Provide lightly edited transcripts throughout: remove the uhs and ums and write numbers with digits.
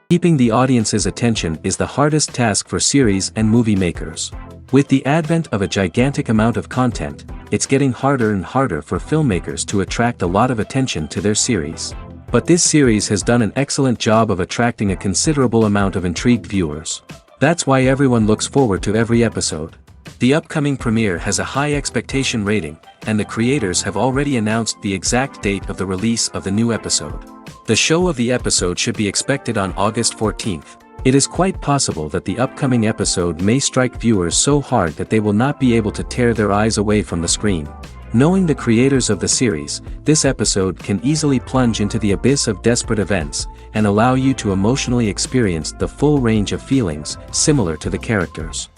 Keeping the audience's attention is the hardest task for series and movie makers. With the advent of a gigantic amount of content, it's getting harder and harder for filmmakers to attract a lot of attention to their series. But this series has done an excellent job of attracting a considerable amount of intrigued viewers. That's why everyone looks forward to every episode. The upcoming premiere has a high expectation rating, and the creators have already announced the exact date of the release of the new episode. The show of the episode should be expected on August 14th. It is quite possible that the upcoming episode may strike viewers so hard that they will not be able to tear their eyes away from the screen. Knowing the creators of the series, this episode can easily plunge into the abyss of desperate events, and allow you to emotionally experience the full range of feelings, similar to the characters.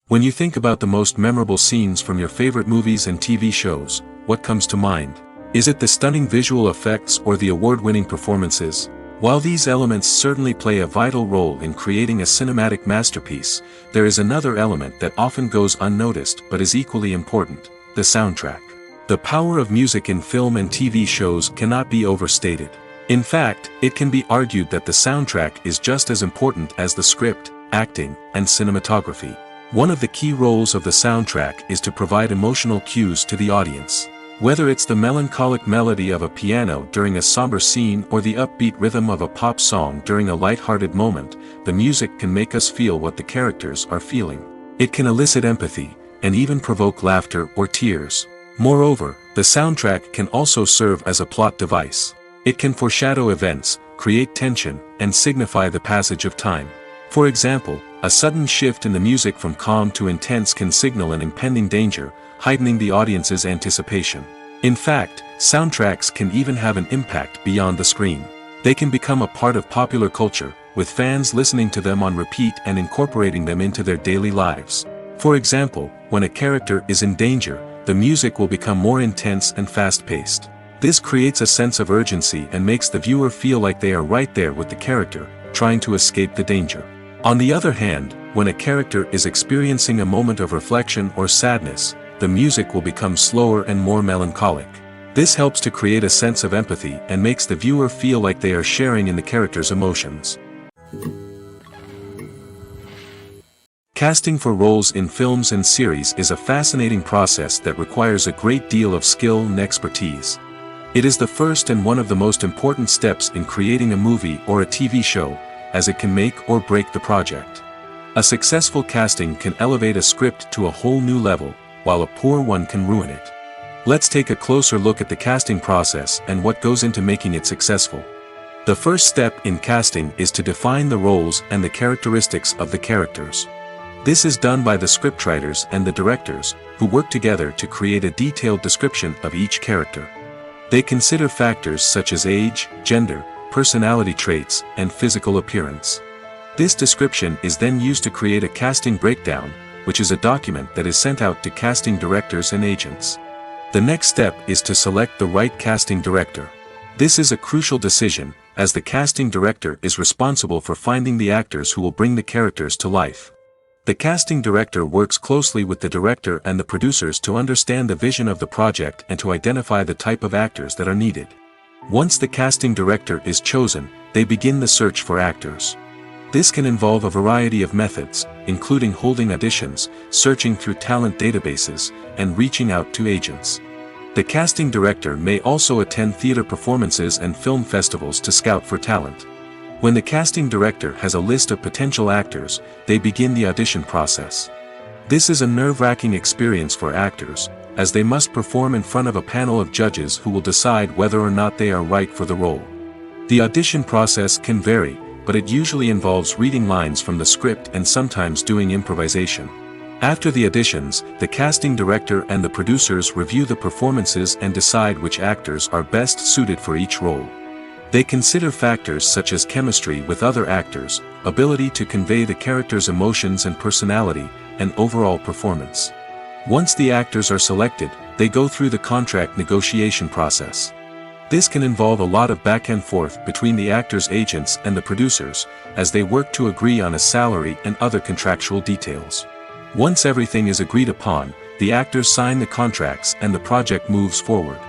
When you think about the most memorable scenes from your favorite movies and TV shows, what comes to mind? Is it the stunning visual effects or the award-winning performances? While these elements certainly play a vital role in creating a cinematic masterpiece, there is another element that often goes unnoticed but is equally important: the soundtrack. The power of music in film and TV shows cannot be overstated. In fact, it can be argued that the soundtrack is just as important as the script, acting, and cinematography. One of the key roles of the soundtrack is to provide emotional cues to the audience. Whether it's the melancholic melody of a piano during a somber scene or the upbeat rhythm of a pop song during a light-hearted moment, the music can make us feel what the characters are feeling. It can elicit empathy, and even provoke laughter or tears. Moreover, the soundtrack can also serve as a plot device. It can foreshadow events, create tension, and signify the passage of time. For example, a sudden shift in the music from calm to intense can signal an impending danger, heightening the audience's anticipation. In fact, soundtracks can even have an impact beyond the screen. They can become a part of popular culture, with fans listening to them on repeat and incorporating them into their daily lives. For example, when a character is in danger, the music will become more intense and fast-paced. This creates a sense of urgency and makes the viewer feel like they are right there with the character, trying to escape the danger. On the other hand, when a character is experiencing a moment of reflection or sadness, the music will become slower and more melancholic. This helps to create a sense of empathy and makes the viewer feel like they are sharing in the character's emotions. Casting for roles in films and series is a fascinating process that requires a great deal of skill and expertise. It is the first and one of the most important steps in creating a movie or a TV show, as it can make or break the project. A successful casting can elevate a script to a whole new level, while a poor one can ruin it. Let's take a closer look at the casting process and what goes into making it successful. The first step in casting is to define the roles and the characteristics of the characters. This is done by the scriptwriters and the directors, who work together to create a detailed description of each character. They consider factors such as age, gender, personality traits, and physical appearance. This description is then used to create a casting breakdown, which is a document that is sent out to casting directors and agents. The next step is to select the right casting director. This is a crucial decision, as the casting director is responsible for finding the actors who will bring the characters to life. The casting director works closely with the director and the producers to understand the vision of the project and to identify the type of actors that are needed. Once the casting director is chosen, they begin the search for actors. This can involve a variety of methods, including holding auditions, searching through talent databases, and reaching out to agents. The casting director may also attend theater performances and film festivals to scout for talent. When the casting director has a list of potential actors, they begin the audition process. This is a nerve-wracking experience for actors, as they must perform in front of a panel of judges who will decide whether or not they are right for the role. The audition process can vary, but it usually involves reading lines from the script and sometimes doing improvisation. After the auditions, the casting director and the producers review the performances and decide which actors are best suited for each role. They consider factors such as chemistry with other actors, ability to convey the character's emotions and personality, and overall performance. Once the actors are selected, they go through the contract negotiation process. This can involve a lot of back and forth between the actors' agents and the producers, as they work to agree on a salary and other contractual details. Once everything is agreed upon, the actors sign the contracts and the project moves forward.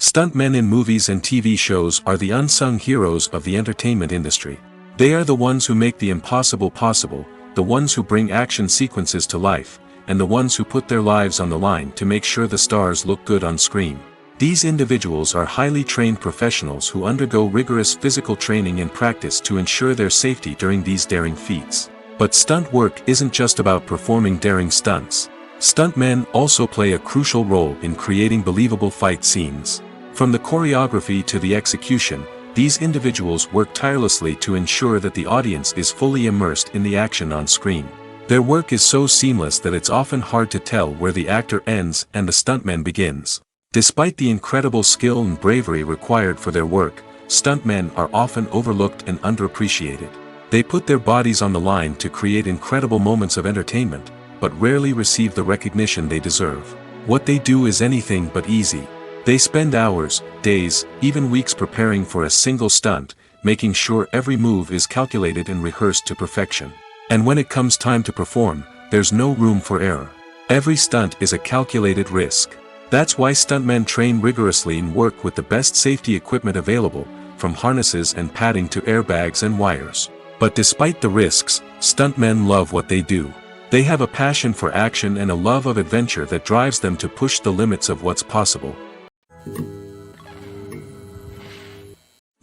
Stuntmen in movies and TV shows are the unsung heroes of the entertainment industry. They are the ones who make the impossible possible, the ones who bring action sequences to life, and the ones who put their lives on the line to make sure the stars look good on screen. These individuals are highly trained professionals who undergo rigorous physical training and practice to ensure their safety during these daring feats. But stunt work isn't just about performing daring stunts. Stuntmen also play a crucial role in creating believable fight scenes. From the choreography to the execution, these individuals work tirelessly to ensure that the audience is fully immersed in the action on screen. Their work is so seamless that it's often hard to tell where the actor ends and the stuntman begins. Despite the incredible skill and bravery required for their work, stuntmen are often overlooked and underappreciated. They put their bodies on the line to create incredible moments of entertainment, but rarely receive the recognition they deserve. What they do is anything but easy. They spend hours, days, even weeks preparing for a single stunt, making sure every move is calculated and rehearsed to perfection. And when it comes time to perform, there's no room for error. Every stunt is a calculated risk. That's why stuntmen train rigorously and work with the best safety equipment available, from harnesses and padding to airbags and wires. But despite the risks, stuntmen love what they do. They have a passion for action and a love of adventure that drives them to push the limits of what's possible.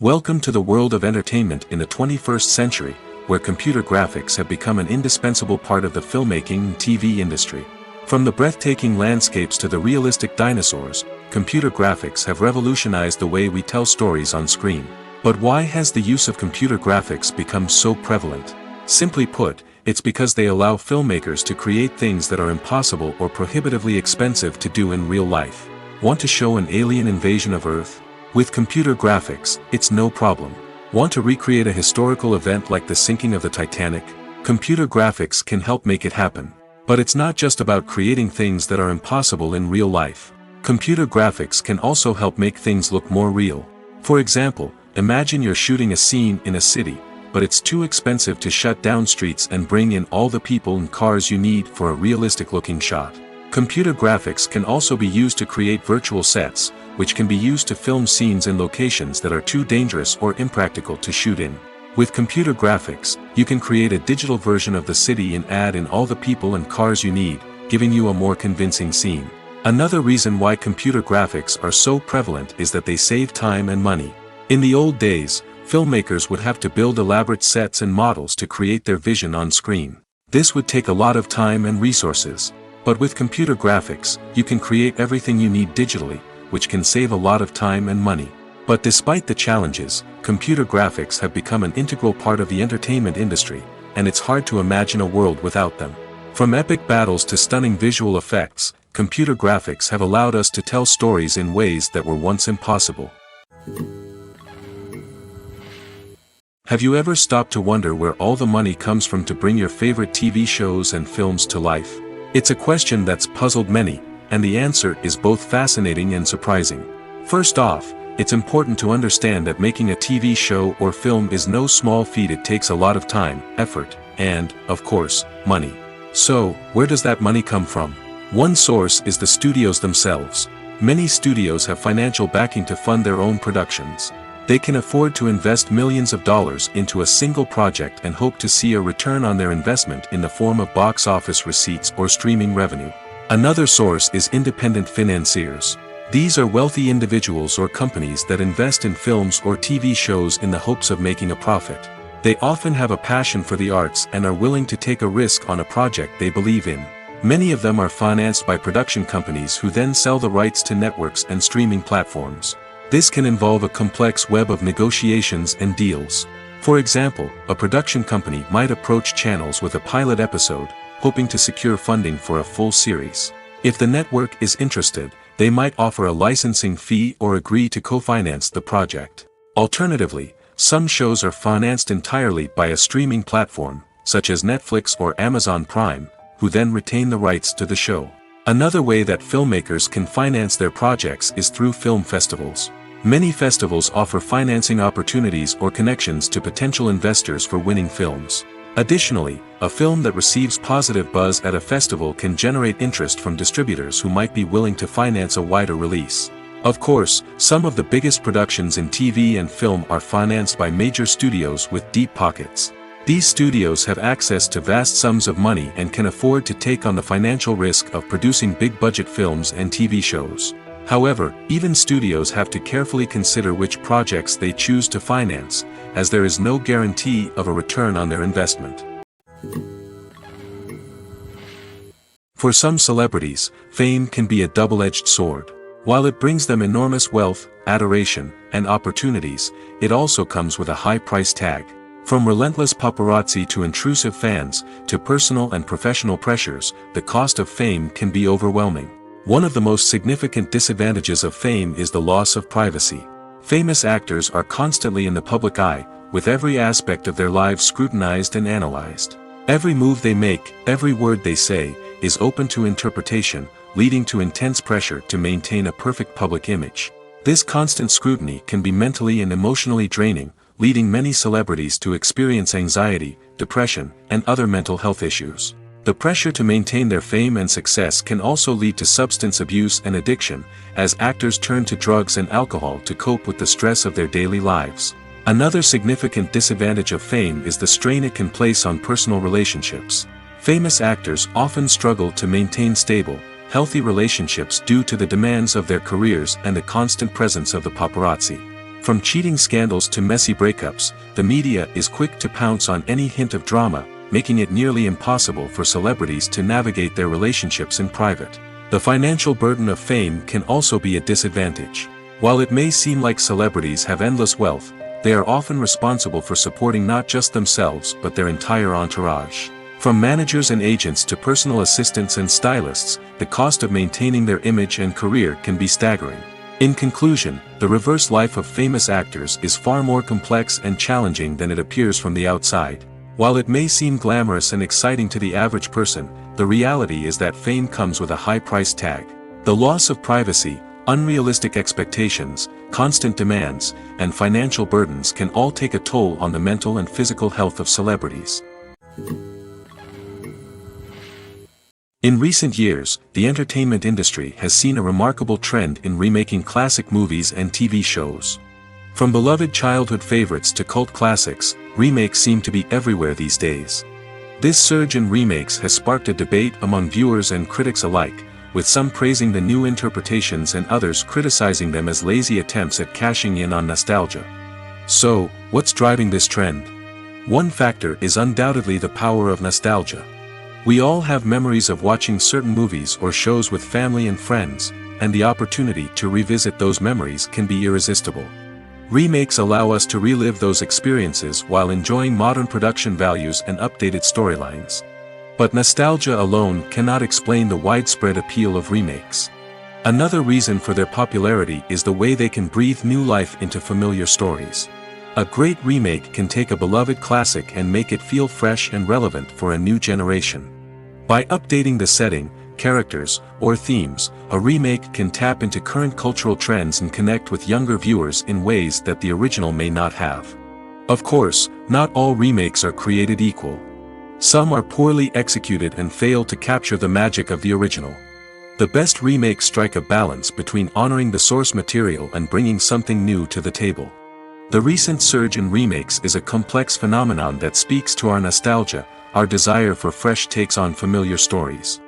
Welcome to the world of entertainment in the 21st century, where computer graphics have become an indispensable part of the filmmaking and TV industry. From the breathtaking landscapes to the realistic dinosaurs, computer graphics have revolutionized the way we tell stories on screen. But why has the use of computer graphics become so prevalent? Simply put, it's because they allow filmmakers to create things that are impossible or prohibitively expensive to do in real life. Want to show an alien invasion of Earth? With computer graphics, it's no problem. Want to recreate a historical event like the sinking of the Titanic? Computer graphics can help make it happen. But it's not just about creating things that are impossible in real life. Computer graphics can also help make things look more real. For example, imagine you're shooting a scene in a city, but it's too expensive to shut down streets and bring in all the people and cars you need for a realistic-looking shot. Computer graphics can also be used to create virtual sets, which can be used to film scenes in locations that are too dangerous or impractical to shoot in. With computer graphics, you can create a digital version of the city and add in all the people and cars you need, giving you a more convincing scene. Another reason why computer graphics are so prevalent is that they save time and money. In the old days, filmmakers would have to build elaborate sets and models to create their vision on screen. This would take a lot of time and resources. But with computer graphics, you can create everything you need digitally, which can save a lot of time and money. But despite the challenges, computer graphics have become an integral part of the entertainment industry, and it's hard to imagine a world without them. From epic battles to stunning visual effects, computer graphics have allowed us to tell stories in ways that were once impossible. Have you ever stopped to wonder where all the money comes from to bring your favorite TV shows and films to life? It's a question that's puzzled many, and the answer is both fascinating and surprising. First off, it's important to understand that making a TV show or film is no small feat. It takes a lot of time, effort, and, of course, money. So, where does that money come from? One source is the studios themselves. Many studios have financial backing to fund their own productions. They can afford to invest millions of dollars into a single project and hope to see a return on their investment in the form of box office receipts or streaming revenue. Another source is independent financiers. These are wealthy individuals or companies that invest in films or TV shows in the hopes of making a profit. They often have a passion for the arts and are willing to take a risk on a project they believe in. Many of them are financed by production companies who then sell the rights to networks and streaming platforms. This can involve a complex web of negotiations and deals. For example, a production company might approach channels with a pilot episode, hoping to secure funding for a full series. If the network is interested, they might offer a licensing fee or agree to co-finance the project. Alternatively, some shows are financed entirely by a streaming platform, such as Netflix or Amazon Prime, who then retain the rights to the show. Another way that filmmakers can finance their projects is through film festivals. Many festivals offer financing opportunities or connections to potential investors for winning films. Additionally, a film that receives positive buzz at a festival can generate interest from distributors who might be willing to finance a wider release. Of course, some of the biggest productions in TV and film are financed by major studios with deep pockets. These studios have access to vast sums of money and can afford to take on the financial risk of producing big-budget films and TV shows. However, even studios have to carefully consider which projects they choose to finance, as there is no guarantee of a return on their investment. For some celebrities, fame can be a double-edged sword. While it brings them enormous wealth, adoration, and opportunities, it also comes with a high price tag. From relentless paparazzi to intrusive fans, to personal and professional pressures, the cost of fame can be overwhelming. One of the most significant disadvantages of fame is the loss of privacy. Famous actors are constantly in the public eye, with every aspect of their lives scrutinized and analyzed. Every move they make, every word they say, is open to interpretation, leading to intense pressure to maintain a perfect public image. This constant scrutiny can be mentally and emotionally draining, leading many celebrities to experience anxiety, depression, and other mental health issues. The pressure to maintain their fame and success can also lead to substance abuse and addiction, as actors turn to drugs and alcohol to cope with the stress of their daily lives. Another significant disadvantage of fame is the strain it can place on personal relationships. Famous actors often struggle to maintain stable, healthy relationships due to the demands of their careers and the constant presence of the paparazzi. From cheating scandals to messy breakups, the media is quick to pounce on any hint of drama, making it nearly impossible for celebrities to navigate their relationships in private. The financial burden of fame can also be a disadvantage. While it may seem like celebrities have endless wealth, they are often responsible for supporting not just themselves but their entire entourage. From managers and agents to personal assistants and stylists, the cost of maintaining their image and career can be staggering. In conclusion, the reverse life of famous actors is far more complex and challenging than it appears from the outside. While it may seem glamorous and exciting to the average person, the reality is that fame comes with a high price tag. The loss of privacy, unrealistic expectations, constant demands, and financial burdens can all take a toll on the mental and physical health of celebrities. In recent years, the entertainment industry has seen a remarkable trend in remaking classic movies and TV shows. From beloved childhood favorites to cult classics, remakes seem to be everywhere these days. This surge in remakes has sparked a debate among viewers and critics alike, with some praising the new interpretations and others criticizing them as lazy attempts at cashing in on nostalgia. So, what's driving this trend? One factor is undoubtedly the power of nostalgia. We all have memories of watching certain movies or shows with family and friends, and the opportunity to revisit those memories can be irresistible. Remakes allow us to relive those experiences while enjoying modern production values and updated storylines. But nostalgia alone cannot explain the widespread appeal of remakes. Another reason for their popularity is the way they can breathe new life into familiar stories. A great remake can take a beloved classic and make it feel fresh and relevant for a new generation. By updating the setting, characters, or themes, a remake can tap into current cultural trends and connect with younger viewers in ways that the original may not have. Of course, not all remakes are created equal. Some are poorly executed and fail to capture the magic of the original. The best remakes strike a balance between honoring the source material and bringing something new to the table. The recent surge in remakes is a complex phenomenon that speaks to our nostalgia, our desire for fresh takes on familiar stories.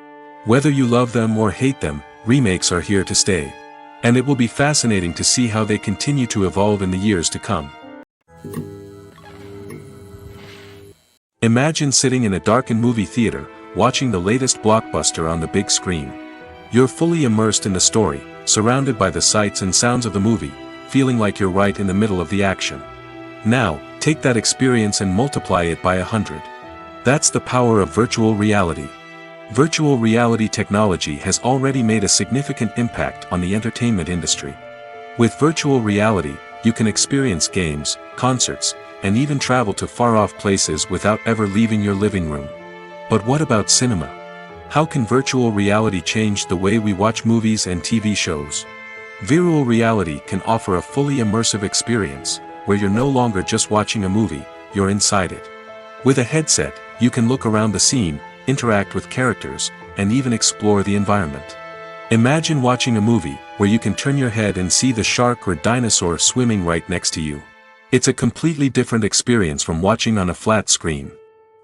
Whether you love them or hate them, remakes are here to stay. And it will be fascinating to see how they continue to evolve in the years to come. Imagine sitting in a darkened movie theater, watching the latest blockbuster on the big screen. You're fully immersed in the story, surrounded by the sights and sounds of the movie, feeling like you're right in the middle of the action. Now, take that experience and multiply it by 100. That's the power of virtual reality. Virtual reality technology has already made a significant impact on the entertainment industry. With virtual reality, you can experience games, concerts, and even travel to far-off places without ever leaving your living room. But what about cinema? How can virtual reality change the way we watch movies and TV shows? Virtual reality can offer a fully immersive experience, where you're no longer just watching a movie, you're inside it. With a headset, you can look around the scene, interact with characters, and even explore the environment. Imagine watching a movie where you can turn your head and see the shark or dinosaur swimming right next to you. It's a completely different experience from watching on a flat screen.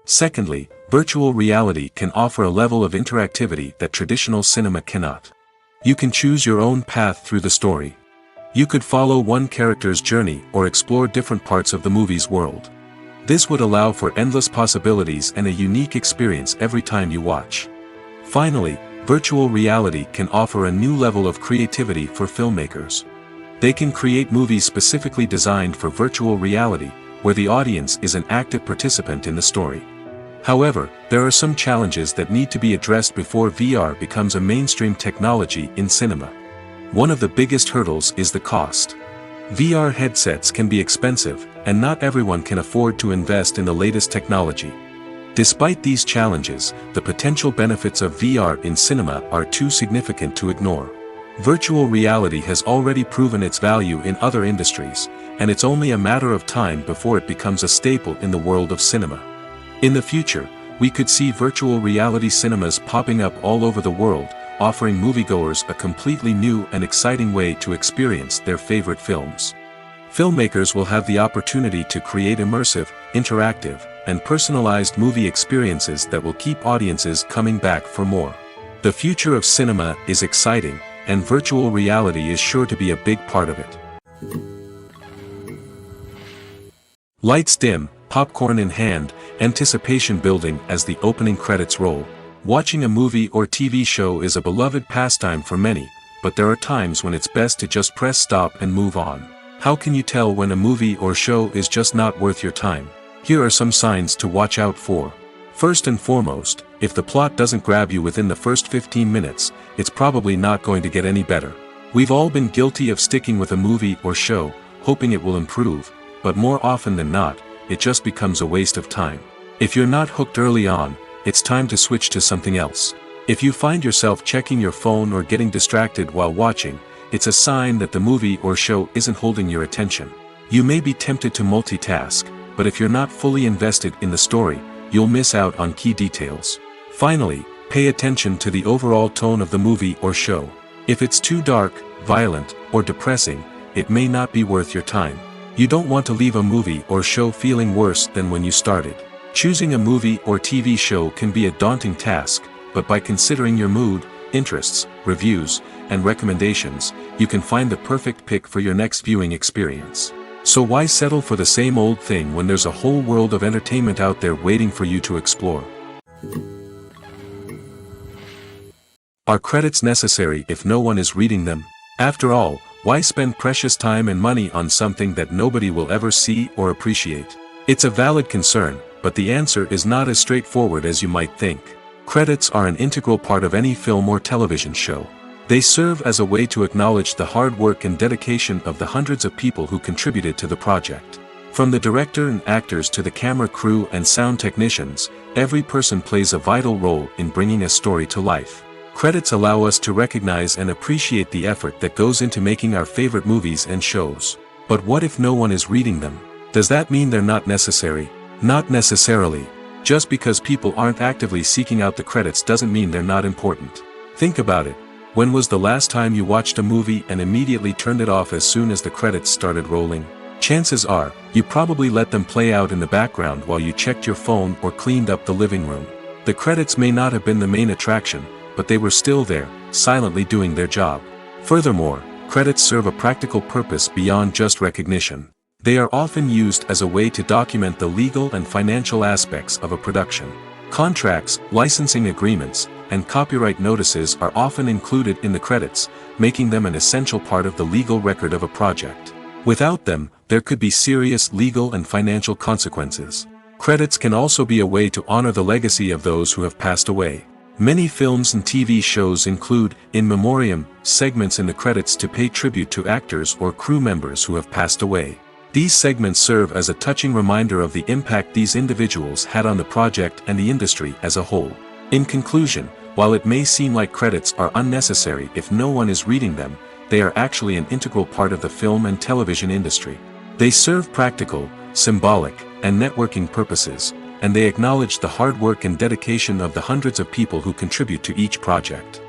Secondly, virtual reality can offer a level of interactivity that traditional cinema cannot. You can choose your own path through the story. You could follow one character's journey or explore different parts of the movie's world. This would allow for endless possibilities and a unique experience every time you watch. Finally, virtual reality can offer a new level of creativity for filmmakers. They can create movies specifically designed for virtual reality, where the audience is an active participant in the story. However, there are some challenges that need to be addressed before VR becomes a mainstream technology in cinema. One of the biggest hurdles is the cost. VR headsets can be expensive, and not everyone can afford to invest in the latest technology. Despite these challenges, the potential benefits of VR in cinema are too significant to ignore. Virtual reality has already proven its value in other industries, and it's only a matter of time before it becomes a staple in the world of cinema. In the future, we could see virtual reality cinemas popping up all over the world, offering moviegoers a completely new and exciting way to experience their favorite films. Filmmakers will have the opportunity to create immersive, interactive, and personalized movie experiences that will keep audiences coming back for more. The future of cinema is exciting, and virtual reality is sure to be a big part of it. Lights dim, popcorn in hand, anticipation building as the opening credits roll. Watching a movie or TV show is a beloved pastime for many, but there are times when it's best to just press stop and move on. How can you tell when a movie or show is just not worth your time? Here are some signs to watch out for. First and foremost, if the plot doesn't grab you within the first 15 minutes, it's probably not going to get any better. We've all been guilty of sticking with a movie or show, hoping it will improve, but more often than not, it just becomes a waste of time. If you're not hooked early on, it's time to switch to something else. If you find yourself checking your phone or getting distracted while watching, it's a sign that the movie or show isn't holding your attention. You may be tempted to multitask, but if you're not fully invested in the story, you'll miss out on key details. Finally, pay attention to the overall tone of the movie or show. If it's too dark, violent, or depressing, it may not be worth your time. You don't want to leave a movie or show feeling worse than when you started. Choosing a movie or TV show can be a daunting task, but by considering your mood, interests, reviews, and recommendations, you can find the perfect pick for your next viewing experience. So why settle for the same old thing when there's a whole world of entertainment out there waiting for you to explore? Are credits necessary if no one is reading them? After all, why spend precious time and money on something that nobody will ever see or appreciate? It's a valid concern, but the answer is not as straightforward as you might think. Credits are an integral part of any film or television show. They serve as a way to acknowledge the hard work and dedication of the hundreds of people who contributed to the project. From the director and actors to the camera crew and sound technicians, every person plays a vital role in bringing a story to life. Credits allow us to recognize and appreciate the effort that goes into making our favorite movies and shows. But what if no one is reading them? Does that mean they're not necessary? Not necessarily. Just because people aren't actively seeking out the credits doesn't mean they're not important. Think about it. When was the last time you watched a movie and immediately turned it off as soon as the credits started rolling? Chances are, you probably let them play out in the background while you checked your phone or cleaned up the living room. The credits may not have been the main attraction, but they were still there, silently doing their job. Furthermore, credits serve a practical purpose beyond just recognition. They are often used as a way to document the legal and financial aspects of a production. Contracts, licensing agreements, and copyright notices are often included in the credits, making them an essential part of the legal record of a project. Without them, there could be serious legal and financial consequences. Credits can also be a way to honor the legacy of those who have passed away. Many films and TV shows include, in memoriam, segments in the credits to pay tribute to actors or crew members who have passed away. These segments serve as a touching reminder of the impact these individuals had on the project and the industry as a whole. In conclusion, while it may seem like credits are unnecessary if no one is reading them, they are actually an integral part of the film and television industry. They serve practical, symbolic, and networking purposes, and they acknowledge the hard work and dedication of the hundreds of people who contribute to each project.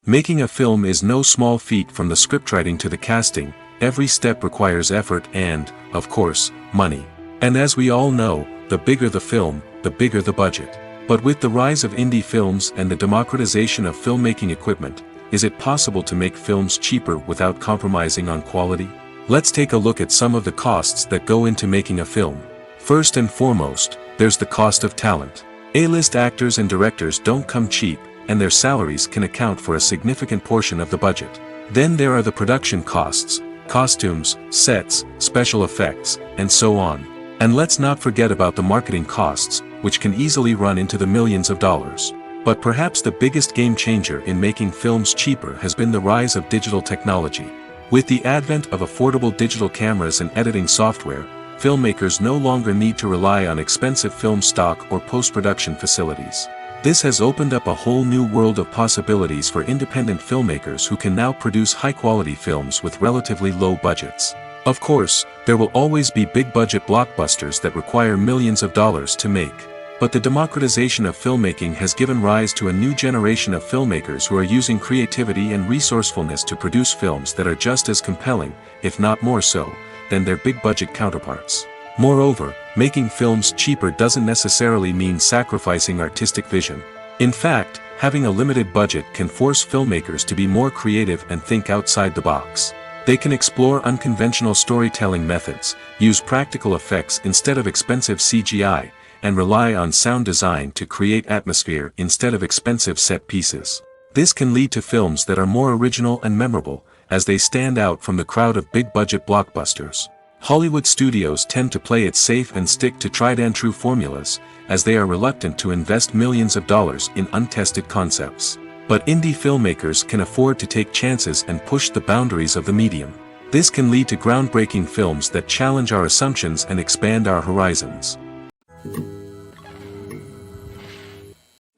Making a film is no small feat. From the scriptwriting to the casting, every step requires effort and, of course, money. And as we all know, the bigger the film, the bigger the budget. But with the rise of indie films and the democratization of filmmaking equipment, is it possible to make films cheaper without compromising on quality? Let's take a look at some of the costs that go into making a film. First and foremost, there's the cost of talent. A-list actors and directors don't come cheap, and their salaries can account for a significant portion of the budget. Then there are the production costs, costumes, sets, special effects, and so on. And let's not forget about the marketing costs, which can easily run into the millions of dollars. But perhaps the biggest game changer in making films cheaper has been the rise of digital technology. With the advent of affordable digital cameras and editing software, filmmakers no longer need to rely on expensive film stock or post-production facilities. This has opened up a whole new world of possibilities for independent filmmakers who can now produce high-quality films with relatively low budgets. Of course, there will always be big-budget blockbusters that require millions of dollars to make. But the democratization of filmmaking has given rise to a new generation of filmmakers who are using creativity and resourcefulness to produce films that are just as compelling, if not more so, than their big-budget counterparts. Moreover, making films cheaper doesn't necessarily mean sacrificing artistic vision. In fact, having a limited budget can force filmmakers to be more creative and think outside the box. They can explore unconventional storytelling methods, use practical effects instead of expensive CGI, and rely on sound design to create atmosphere instead of expensive set pieces. This can lead to films that are more original and memorable, as they stand out from the crowd of big-budget blockbusters. Hollywood studios tend to play it safe and stick to tried-and-true formulas, as they are reluctant to invest millions of dollars in untested concepts. But indie filmmakers can afford to take chances and push the boundaries of the medium. This can lead to groundbreaking films that challenge our assumptions and expand our horizons.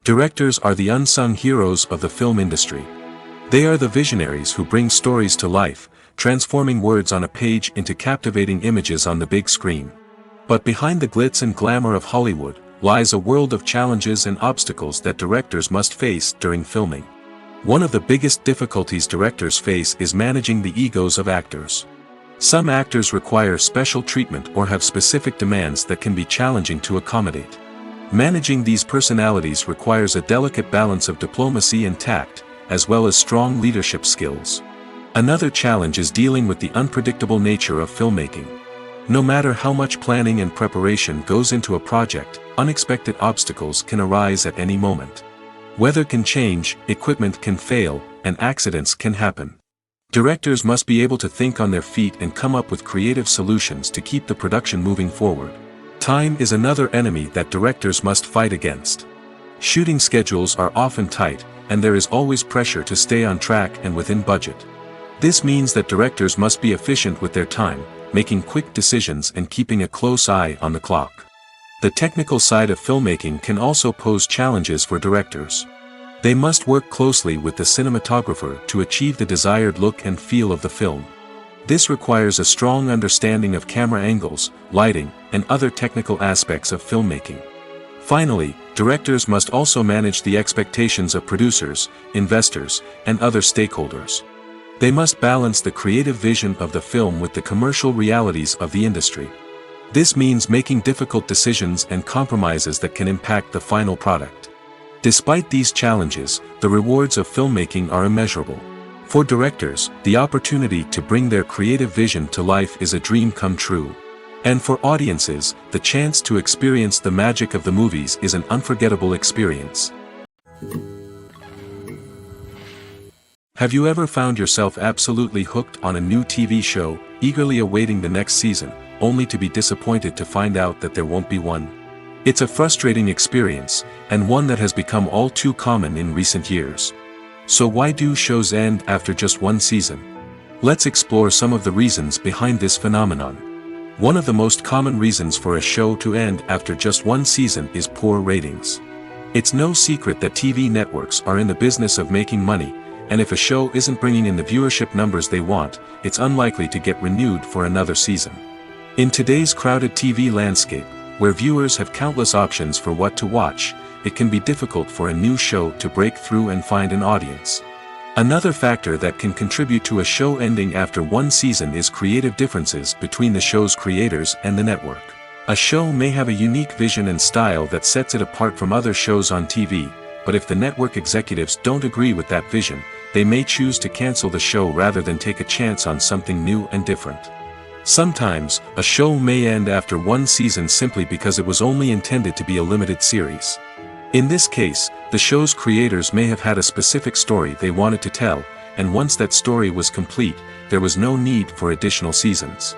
Directors are the unsung heroes of the film industry. They are the visionaries who bring stories to life, transforming words on a page into captivating images on the big screen. But behind the glitz and glamour of Hollywood, lies a world of challenges and obstacles that directors must face during filming. One of the biggest difficulties directors face is managing the egos of actors. Some actors require special treatment or have specific demands that can be challenging to accommodate. Managing these personalities requires a delicate balance of diplomacy and tact, as well as strong leadership skills. Another challenge is dealing with the unpredictable nature of filmmaking. No matter how much planning and preparation goes into a project, unexpected obstacles can arise at any moment. Weather can change, equipment can fail, and accidents can happen. Directors must be able to think on their feet and come up with creative solutions to keep the production moving forward. Time is another enemy that directors must fight against. Shooting schedules are often tight, and there is always pressure to stay on track and within budget. This means that directors must be efficient with their time, making quick decisions and keeping a close eye on the clock. The technical side of filmmaking can also pose challenges for directors. They must work closely with the cinematographer to achieve the desired look and feel of the film. This requires a strong understanding of camera angles, lighting, and other technical aspects of filmmaking. Finally, directors must also manage the expectations of producers, investors, and other stakeholders. They must balance the creative vision of the film with the commercial realities of the industry. This means making difficult decisions and compromises that can impact the final product. Despite these challenges, the rewards of filmmaking are immeasurable. For directors, the opportunity to bring their creative vision to life is a dream come true. And for audiences, the chance to experience the magic of the movies is an unforgettable experience. Have you ever found yourself absolutely hooked on a new TV show, eagerly awaiting the next season, only to be disappointed to find out that there won't be one? It's a frustrating experience, and one that has become all too common in recent years. So why do shows end after just one season? Let's explore some of the reasons behind this phenomenon. One of the most common reasons for a show to end after just one season is poor ratings. It's no secret that TV networks are in the business of making money, and if a show isn't bringing in the viewership numbers they want, it's unlikely to get renewed for another season. In today's crowded TV landscape, where viewers have countless options for what to watch, it can be difficult for a new show to break through and find an audience. Another factor that can contribute to a show ending after one season is creative differences between the show's creators and the network. A show may have a unique vision and style that sets it apart from other shows on TV, but if the network executives don't agree with that vision, they may choose to cancel the show rather than take a chance on something new and different. Sometimes, a show may end after one season simply because it was only intended to be a limited series. In this case, the show's creators may have had a specific story they wanted to tell, and once that story was complete, there was no need for additional seasons.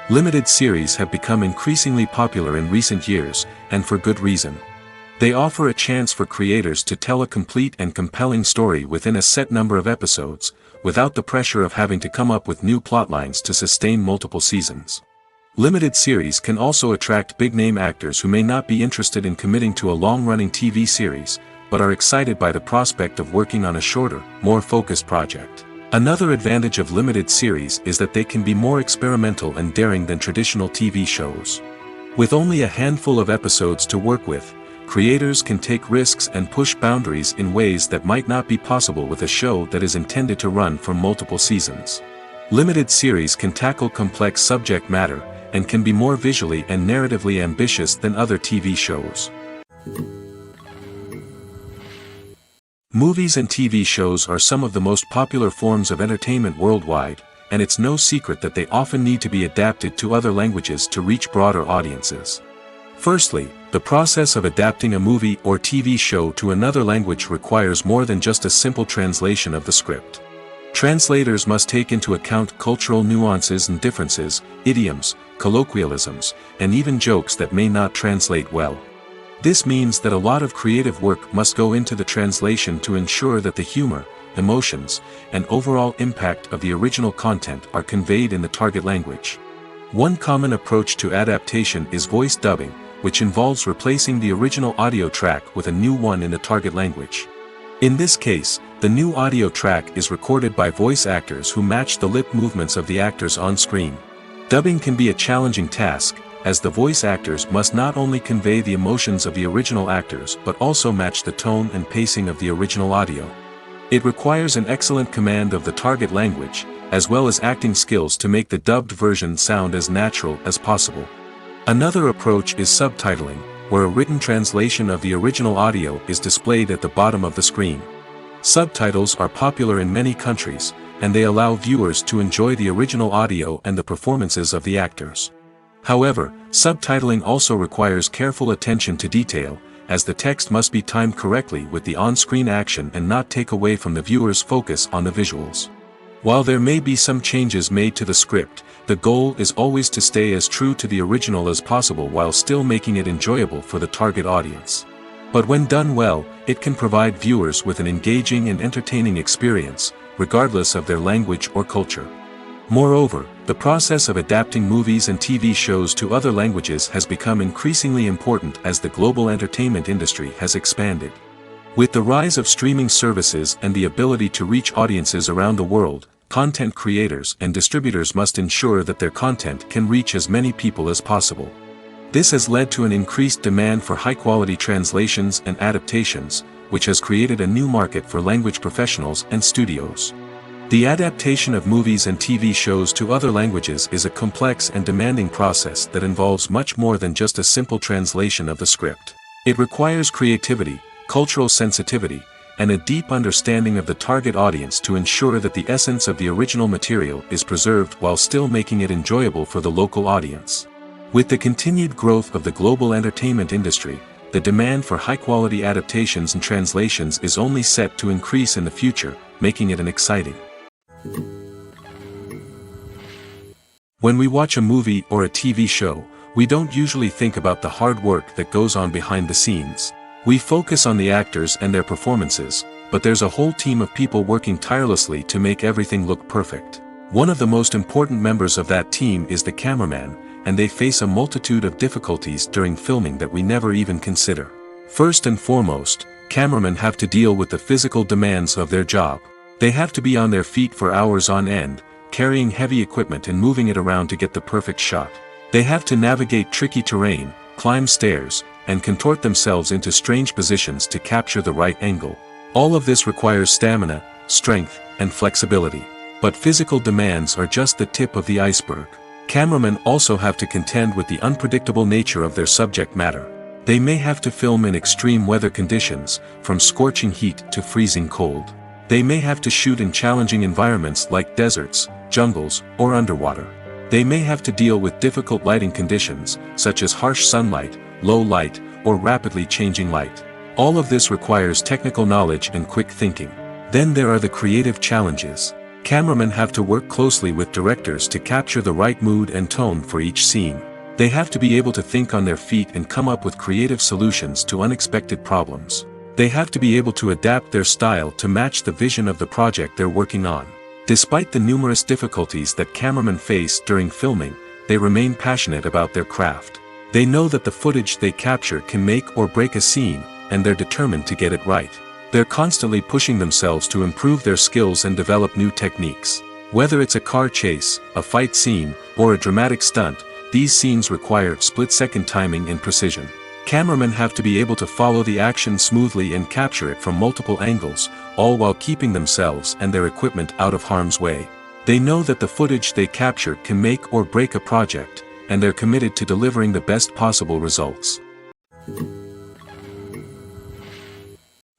Limited series have become increasingly popular in recent years, and for good reason. They offer a chance for creators to tell a complete and compelling story within a set number of episodes, without the pressure of having to come up with new plotlines to sustain multiple seasons. Limited series can also attract big-name actors who may not be interested in committing to a long-running TV series, but are excited by the prospect of working on a shorter, more focused project. Another advantage of limited series is that they can be more experimental and daring than traditional TV shows. With only a handful of episodes to work with, creators can take risks and push boundaries in ways that might not be possible with a show that is intended to run for multiple seasons. Limited series can tackle complex subject matter, and can be more visually and narratively ambitious than other TV shows. Movies and TV shows are some of the most popular forms of entertainment worldwide, and it's no secret that they often need to be adapted to other languages to reach broader audiences. Firstly, the process of adapting a movie or TV show to another language requires more than just a simple translation of the script. Translators must take into account cultural nuances and differences, idioms, colloquialisms, and even jokes that may not translate well. This means that a lot of creative work must go into the translation to ensure that the humor, emotions, and overall impact of the original content are conveyed in the target language. One common approach to adaptation is voice dubbing, which involves replacing the original audio track with a new one in the target language. In this case, the new audio track is recorded by voice actors who match the lip movements of the actors on screen. Dubbing can be a challenging task, as the voice actors must not only convey the emotions of the original actors but also match the tone and pacing of the original audio. It requires an excellent command of the target language, as well as acting skills to make the dubbed version sound as natural as possible. Another approach is subtitling, where a written translation of the original audio is displayed at the bottom of the screen. Subtitles are popular in many countries, and they allow viewers to enjoy the original audio and the performances of the actors. However, subtitling also requires careful attention to detail, as the text must be timed correctly with the on-screen action and not take away from the viewer's focus on the visuals. While there may be some changes made to the script, the goal is always to stay as true to the original as possible while still making it enjoyable for the target audience. But when done well, it can provide viewers with an engaging and entertaining experience, regardless of their language or culture. Moreover, the process of adapting movies and TV shows to other languages has become increasingly important as the global entertainment industry has expanded. With the rise of streaming services and the ability to reach audiences around the world, content creators and distributors must ensure that their content can reach as many people as possible. This has led to an increased demand for high-quality translations and adaptations, which has created a new market for language professionals and studios. The adaptation of movies and TV shows to other languages is a complex and demanding process that involves much more than just a simple translation of the script. It requires creativity, cultural sensitivity, and a deep understanding of the target audience to ensure that the essence of the original material is preserved while still making it enjoyable for the local audience. With the continued growth of the global entertainment industry, the demand for high-quality adaptations and translations is only set to increase in the future, making it an exciting. When we watch a movie or a TV show, we don't usually think about the hard work that goes on behind the scenes. We focus on the actors and their performances, but there's a whole team of people working tirelessly to make everything look perfect. One of the most important members of that team is the cameraman, and they face a multitude of difficulties during filming that we never even consider. First and foremost, cameramen have to deal with the physical demands of their job. They have to be on their feet for hours on end, carrying heavy equipment and moving it around to get the perfect shot. They have to navigate tricky terrain, climb stairs, and contort themselves into strange positions to capture the right angle. All of this requires stamina, strength, and flexibility. But physical demands are just the tip of the iceberg. Cameramen also have to contend with the unpredictable nature of their subject matter. They may have to film in extreme weather conditions, from scorching heat to freezing cold. They may have to shoot in challenging environments like deserts, jungles, or underwater. They may have to deal with difficult lighting conditions, such as harsh sunlight, low light, or rapidly changing light. All of this requires technical knowledge and quick thinking. Then there are the creative challenges. Cameramen have to work closely with directors to capture the right mood and tone for each scene. They have to be able to think on their feet and come up with creative solutions to unexpected problems. They have to be able to adapt their style to match the vision of the project they're working on. Despite the numerous difficulties that cameramen face during filming, they remain passionate about their craft. They know that the footage they capture can make or break a scene, and they're determined to get it right. They're constantly pushing themselves to improve their skills and develop new techniques. Whether it's a car chase, a fight scene, or a dramatic stunt, these scenes require split-second timing and precision. Cameramen have to be able to follow the action smoothly and capture it from multiple angles, all while keeping themselves and their equipment out of harm's way. They know that the footage they capture can make or break a project, and they're committed to delivering the best possible results.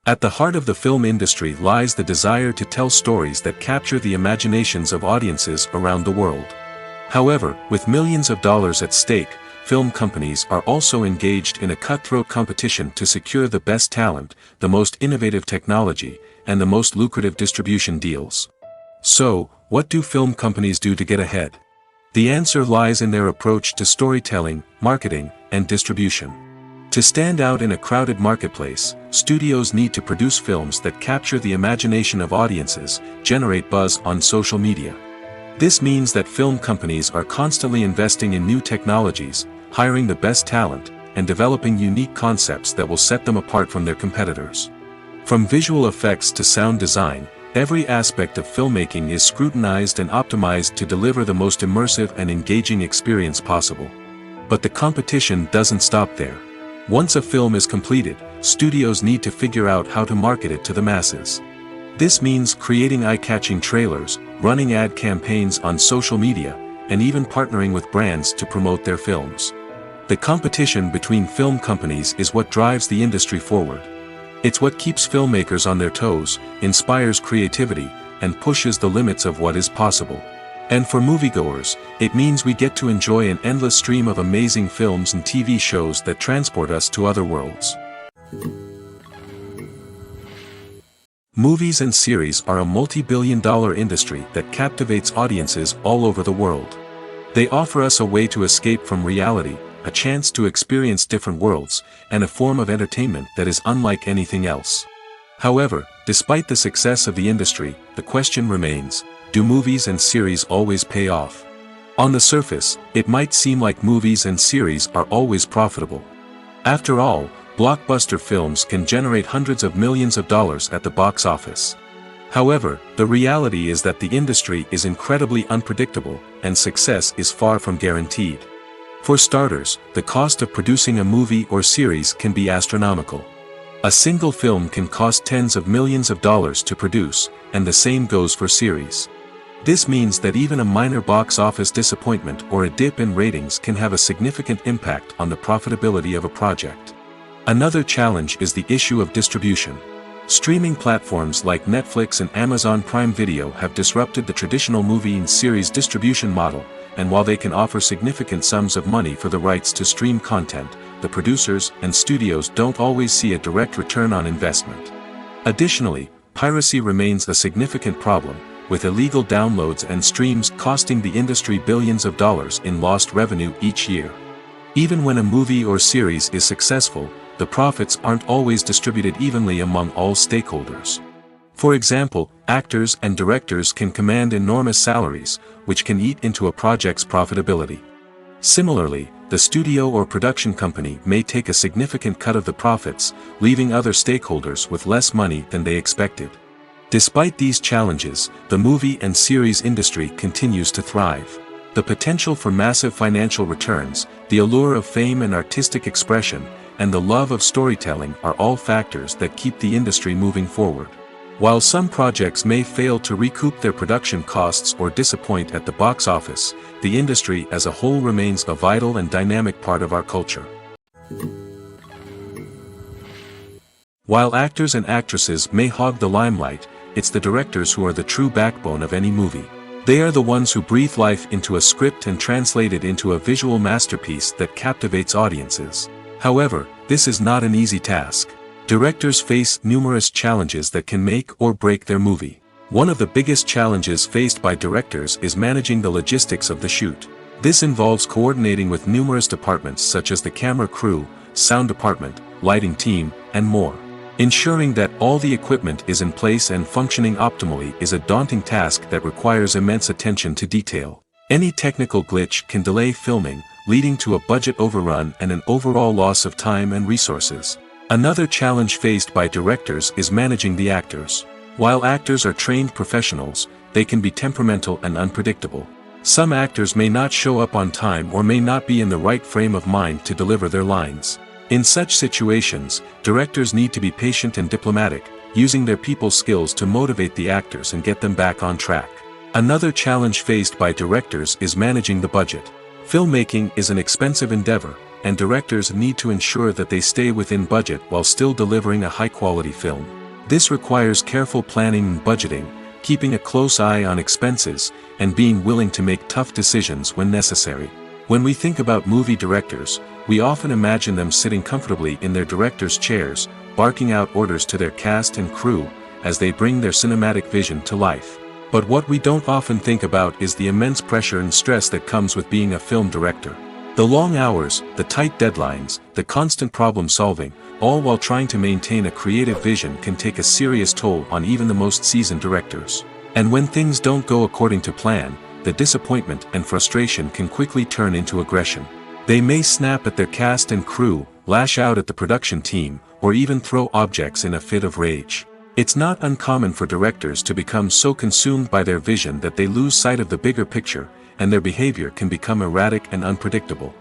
At the heart of the film industry lies the desire to tell stories that capture the imaginations of audiences around the world. However, with millions of dollars at stake, film companies are also engaged in a cutthroat competition to secure the best talent, the most innovative technology, and the most lucrative distribution deals. So, what do film companies do to get ahead? The answer lies in their approach to storytelling, marketing, and distribution. To stand out in a crowded marketplace, studios need to produce films that capture the imagination of audiences, generate buzz on social media. This means that film companies are constantly investing in new technologies, hiring the best talent, and developing unique concepts that will set them apart from their competitors. From visual effects to sound design, every aspect of filmmaking is scrutinized and optimized to deliver the most immersive and engaging experience possible. But the competition doesn't stop there. Once a film is completed, studios need to figure out how to market it to the masses. This means creating eye-catching trailers, running ad campaigns on social media, and even partnering with brands to promote their films. The competition between film companies is what drives the industry forward. It's what keeps filmmakers on their toes, inspires creativity, and pushes the limits of what is possible. And for moviegoers, it means we get to enjoy an endless stream of amazing films and TV shows that transport us to other worlds. Movies and series are a multi-billion-dollar industry that captivates audiences all over the world. They offer us a way to escape from reality, a chance to experience different worlds, and a form of entertainment that is unlike anything else. However, despite the success of the industry, the question remains: do movies and series always pay off? On the surface, it might seem like movies and series are always profitable. After all, blockbuster films can generate hundreds of millions of dollars at the box office. However, the reality is that the industry is incredibly unpredictable, and success is far from guaranteed. For starters, the cost of producing a movie or series can be astronomical. A single film can cost tens of millions of dollars to produce, and the same goes for series. This means that even a minor box office disappointment or a dip in ratings can have a significant impact on the profitability of a project. Another challenge is the issue of distribution. Streaming platforms like Netflix and Amazon Prime Video have disrupted the traditional movie and series distribution model, and while they can offer significant sums of money for the rights to stream content, the producers and studios don't always see a direct return on investment. Additionally, piracy remains a significant problem, with illegal downloads and streams costing the industry billions of dollars in lost revenue each year. Even when a movie or series is successful, the profits aren't always distributed evenly among all stakeholders. For example, actors and directors can command enormous salaries, which can eat into a project's profitability. Similarly, the studio or production company may take a significant cut of the profits, leaving other stakeholders with less money than they expected. Despite these challenges, the movie and series industry continues to thrive. The potential for massive financial returns, the allure of fame and artistic expression, and the love of storytelling are all factors that keep the industry moving forward. While some projects may fail to recoup their production costs or disappoint at the box office, the industry as a whole remains a vital and dynamic part of our culture. While actors and actresses may hog the limelight, it's the directors who are the true backbone of any movie. They are the ones who breathe life into a script and translate it into a visual masterpiece that captivates audiences. However, this is not an easy task. Directors face numerous challenges that can make or break their movie. One of the biggest challenges faced by directors is managing the logistics of the shoot. This involves coordinating with numerous departments such as the camera crew, sound department, lighting team, and more. Ensuring that all the equipment is in place and functioning optimally is a daunting task that requires immense attention to detail. Any technical glitch can delay filming, leading to a budget overrun and an overall loss of time and resources. Another challenge faced by directors is managing the actors. While actors are trained professionals, they can be temperamental and unpredictable. Some actors may not show up on time or may not be in the right frame of mind to deliver their lines. In such situations, directors need to be patient and diplomatic, using their people skills to motivate the actors and get them back on track. Another challenge faced by directors is managing the budget. Filmmaking is an expensive endeavor, and directors need to ensure that they stay within budget while still delivering a high-quality film. This requires careful planning and budgeting, keeping a close eye on expenses, and being willing to make tough decisions when necessary. When we think about movie directors, we often imagine them sitting comfortably in their director's chairs, barking out orders to their cast and crew, as they bring their cinematic vision to life. But what we don't often think about is the immense pressure and stress that comes with being a film director. The long hours, the tight deadlines, the constant problem solving, all while trying to maintain a creative vision can take a serious toll on even the most seasoned directors. And when things don't go according to plan, the disappointment and frustration can quickly turn into aggression. They may snap at their cast and crew, lash out at the production team, or even throw objects in a fit of rage. It's not uncommon for directors to become so consumed by their vision that they lose sight of the bigger picture, and their behavior can become erratic and unpredictable.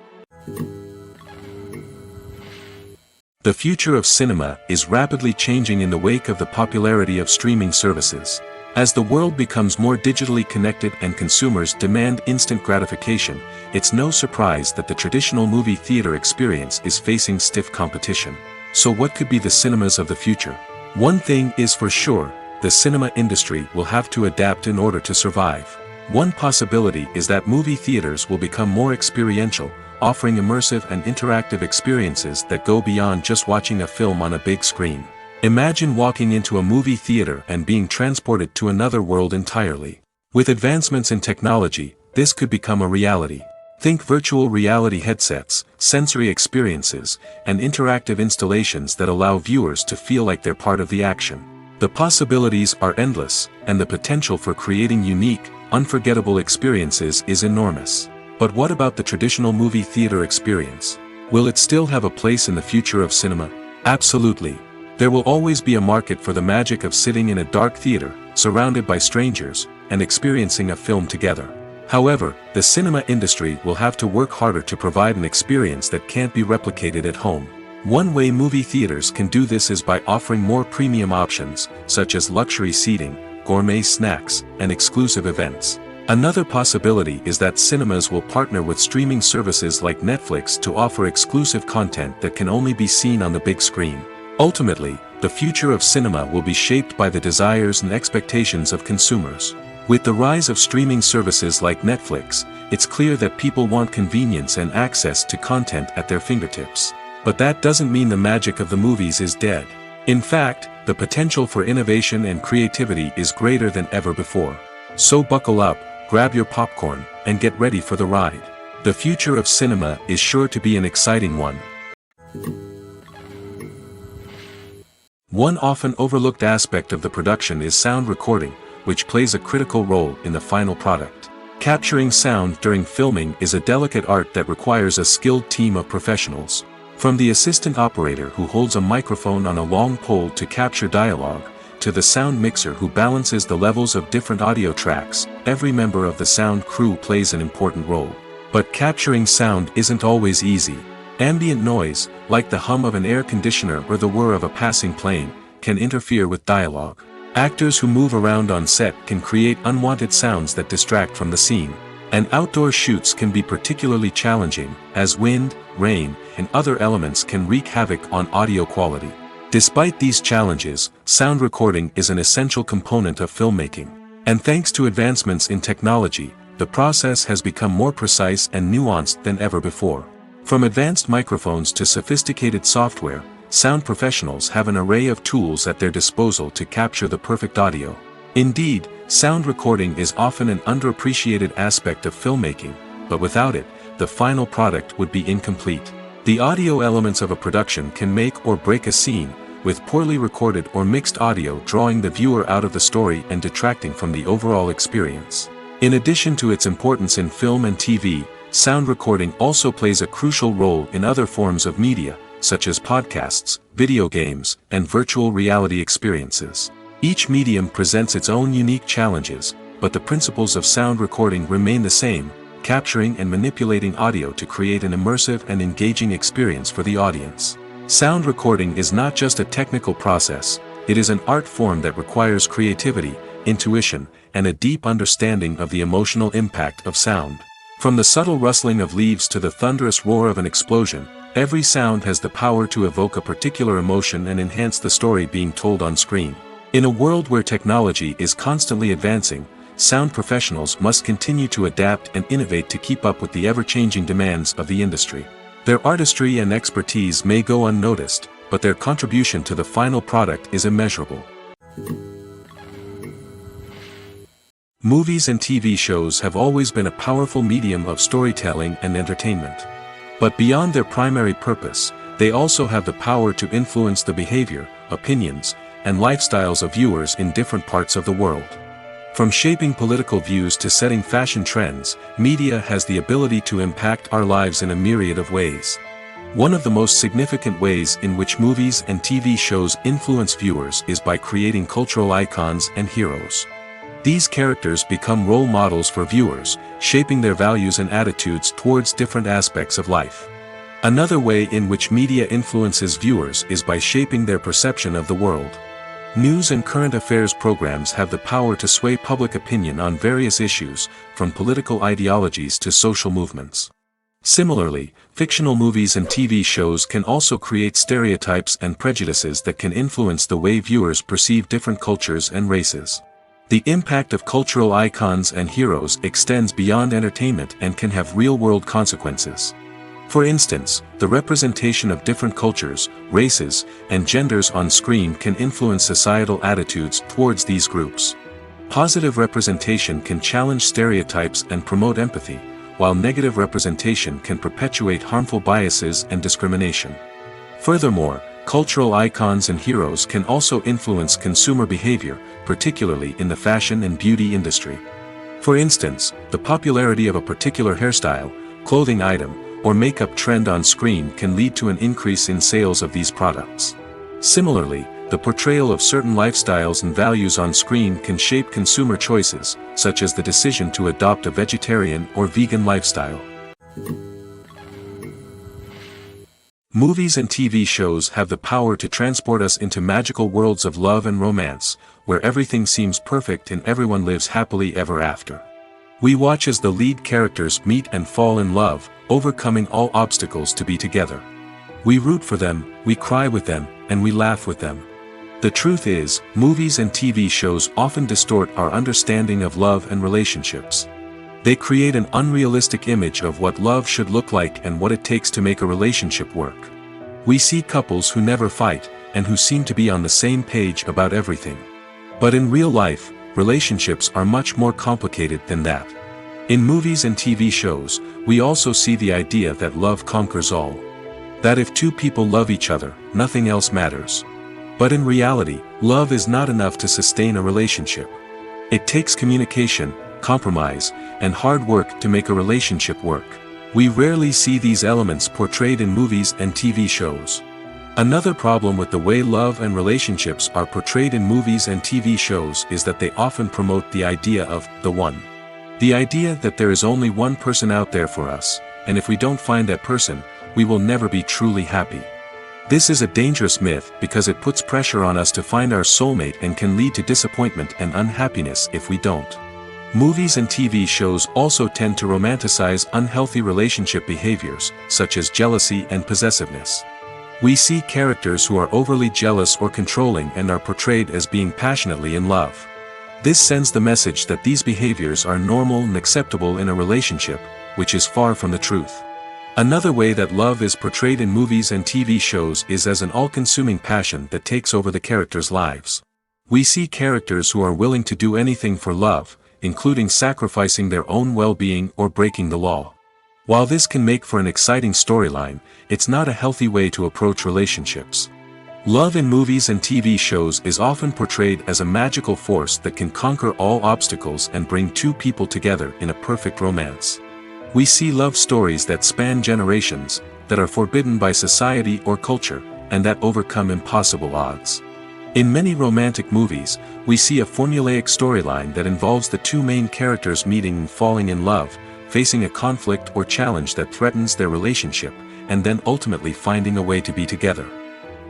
The future of cinema is rapidly changing in the wake of the popularity of streaming services. As the world becomes more digitally connected and consumers demand instant gratification, it's no surprise that the traditional movie theater experience is facing stiff competition. So what could be the cinemas of the future? One thing is for sure, the cinema industry will have to adapt in order to survive. One possibility is that movie theaters will become more experiential, offering immersive and interactive experiences that go beyond just watching a film on a big screen. Imagine walking into a movie theater and being transported to another world entirely. With advancements in technology, this could become a reality. Think virtual reality headsets, sensory experiences, and interactive installations that allow viewers to feel like they're part of the action. The possibilities are endless, and the potential for creating unique, unforgettable experiences is enormous. But what about the traditional movie theater experience? Will it still have a place in the future of cinema? Absolutely. There will always be a market for the magic of sitting in a dark theater, surrounded by strangers, and experiencing a film together. However, the cinema industry will have to work harder to provide an experience that can't be replicated at home. One way movie theaters can do this is by offering more premium options, such as luxury seating, gourmet snacks, and exclusive events. Another possibility is that cinemas will partner with streaming services like Netflix to offer exclusive content that can only be seen on the big screen. Ultimately, the future of cinema will be shaped by the desires and expectations of consumers. With the rise of streaming services like Netflix, it's clear that people want convenience and access to content at their fingertips. But that doesn't mean the magic of the movies is dead. In fact, the potential for innovation and creativity is greater than ever before. So buckle up, grab your popcorn, and get ready for the ride. The future of cinema is sure to be an exciting one. One often overlooked aspect of the production is sound recording, which plays a critical role in the final product. Capturing sound during filming is a delicate art that requires a skilled team of professionals. From the assistant operator who holds a microphone on a long pole to capture dialogue, to the sound mixer who balances the levels of different audio tracks, every member of the sound crew plays an important role. But capturing sound isn't always easy. Ambient noise, like the hum of an air conditioner or the whir of a passing plane, can interfere with dialogue. Actors who move around on set can create unwanted sounds that distract from the scene. And outdoor shoots can be particularly challenging, as wind, rain, and other elements can wreak havoc on audio quality. Despite these challenges, sound recording is an essential component of filmmaking. And thanks to advancements in technology, the process has become more precise and nuanced than ever before. From advanced microphones to sophisticated software, sound professionals have an array of tools at their disposal to capture the perfect audio. Indeed, sound recording is often an underappreciated aspect of filmmaking, but without it, the final product would be incomplete. The audio elements of a production can make or break a scene, with poorly recorded or mixed audio drawing the viewer out of the story and detracting from the overall experience. In addition to its importance in film and TV, sound recording also plays a crucial role in other forms of media, such as podcasts, video games, and virtual reality experiences. Each medium presents its own unique challenges, but the principles of sound recording remain the same, capturing and manipulating audio to create an immersive and engaging experience for the audience. Sound recording is not just a technical process, it is an art form that requires creativity, intuition, and a deep understanding of the emotional impact of sound. From the subtle rustling of leaves to the thunderous roar of an explosion, every sound has the power to evoke a particular emotion and enhance the story being told on screen. In a world where technology is constantly advancing, sound professionals must continue to adapt and innovate to keep up with the ever-changing demands of the industry. Their artistry and expertise may go unnoticed, but their contribution to the final product is immeasurable. Movies and TV shows have always been a powerful medium of storytelling and entertainment. But beyond their primary purpose, they also have the power to influence the behavior, opinions, and lifestyles of viewers in different parts of the world. From shaping political views to setting fashion trends, media has the ability to impact our lives in a myriad of ways. One of the most significant ways in which movies and TV shows influence viewers is by creating cultural icons and heroes. These characters become role models for viewers, shaping their values and attitudes towards different aspects of life. Another way in which media influences viewers is by shaping their perception of the world. News and current affairs programs have the power to sway public opinion on various issues, from political ideologies to social movements. Similarly, fictional movies and TV shows can also create stereotypes and prejudices that can influence the way viewers perceive different cultures and races. The impact of cultural icons and heroes extends beyond entertainment and can have real-world consequences. For instance, the representation of different cultures, races, and genders on screen can influence societal attitudes towards these groups. Positive representation can challenge stereotypes and promote empathy, while negative representation can perpetuate harmful biases and discrimination. Furthermore, cultural icons and heroes can also influence consumer behavior, particularly in the fashion and beauty industry. For instance, the popularity of a particular hairstyle, clothing item, or makeup trend on screen can lead to an increase in sales of these products. Similarly, the portrayal of certain lifestyles and values on screen can shape consumer choices, such as the decision to adopt a vegetarian or vegan lifestyle. Movies and TV shows have the power to transport us into magical worlds of love and romance, where everything seems perfect and everyone lives happily ever after. We watch as the lead characters meet and fall in love, overcoming all obstacles to be together. We root for them, we cry with them, and we laugh with them. The truth is, movies and TV shows often distort our understanding of love and relationships. They create an unrealistic image of what love should look like and what it takes to make a relationship work. We see couples who never fight, and who seem to be on the same page about everything. But in real life, relationships are much more complicated than that. In movies and TV shows, we also see the idea that love conquers all. That if two people love each other, nothing else matters. But in reality, love is not enough to sustain a relationship. It takes communication, compromise, and hard work to make a relationship work. We rarely see these elements portrayed in movies and TV shows. Another problem with the way love and relationships are portrayed in movies and TV shows is that they often promote the idea of the one. The idea that there is only one person out there for us, and if we don't find that person, we will never be truly happy. This is a dangerous myth because it puts pressure on us to find our soulmate and can lead to disappointment and unhappiness if we don't. Movies and TV shows also tend to romanticize unhealthy relationship behaviors, such as jealousy and possessiveness. We see characters who are overly jealous or controlling and are portrayed as being passionately in love. This sends the message that these behaviors are normal and acceptable in a relationship, which is far from the truth. Another way that love is portrayed in movies and TV shows is as an all-consuming passion that takes over the characters' lives. We see characters who are willing to do anything for love, including sacrificing their own well-being or breaking the law. While this can make for an exciting storyline, it's not a healthy way to approach relationships. Love in movies and TV shows is often portrayed as a magical force that can conquer all obstacles and bring two people together in a perfect romance. We see love stories that span generations, that are forbidden by society or culture, and that overcome impossible odds. In many romantic movies, we see a formulaic storyline that involves the two main characters meeting and falling in love, facing a conflict or challenge that threatens their relationship, and then ultimately finding a way to be together.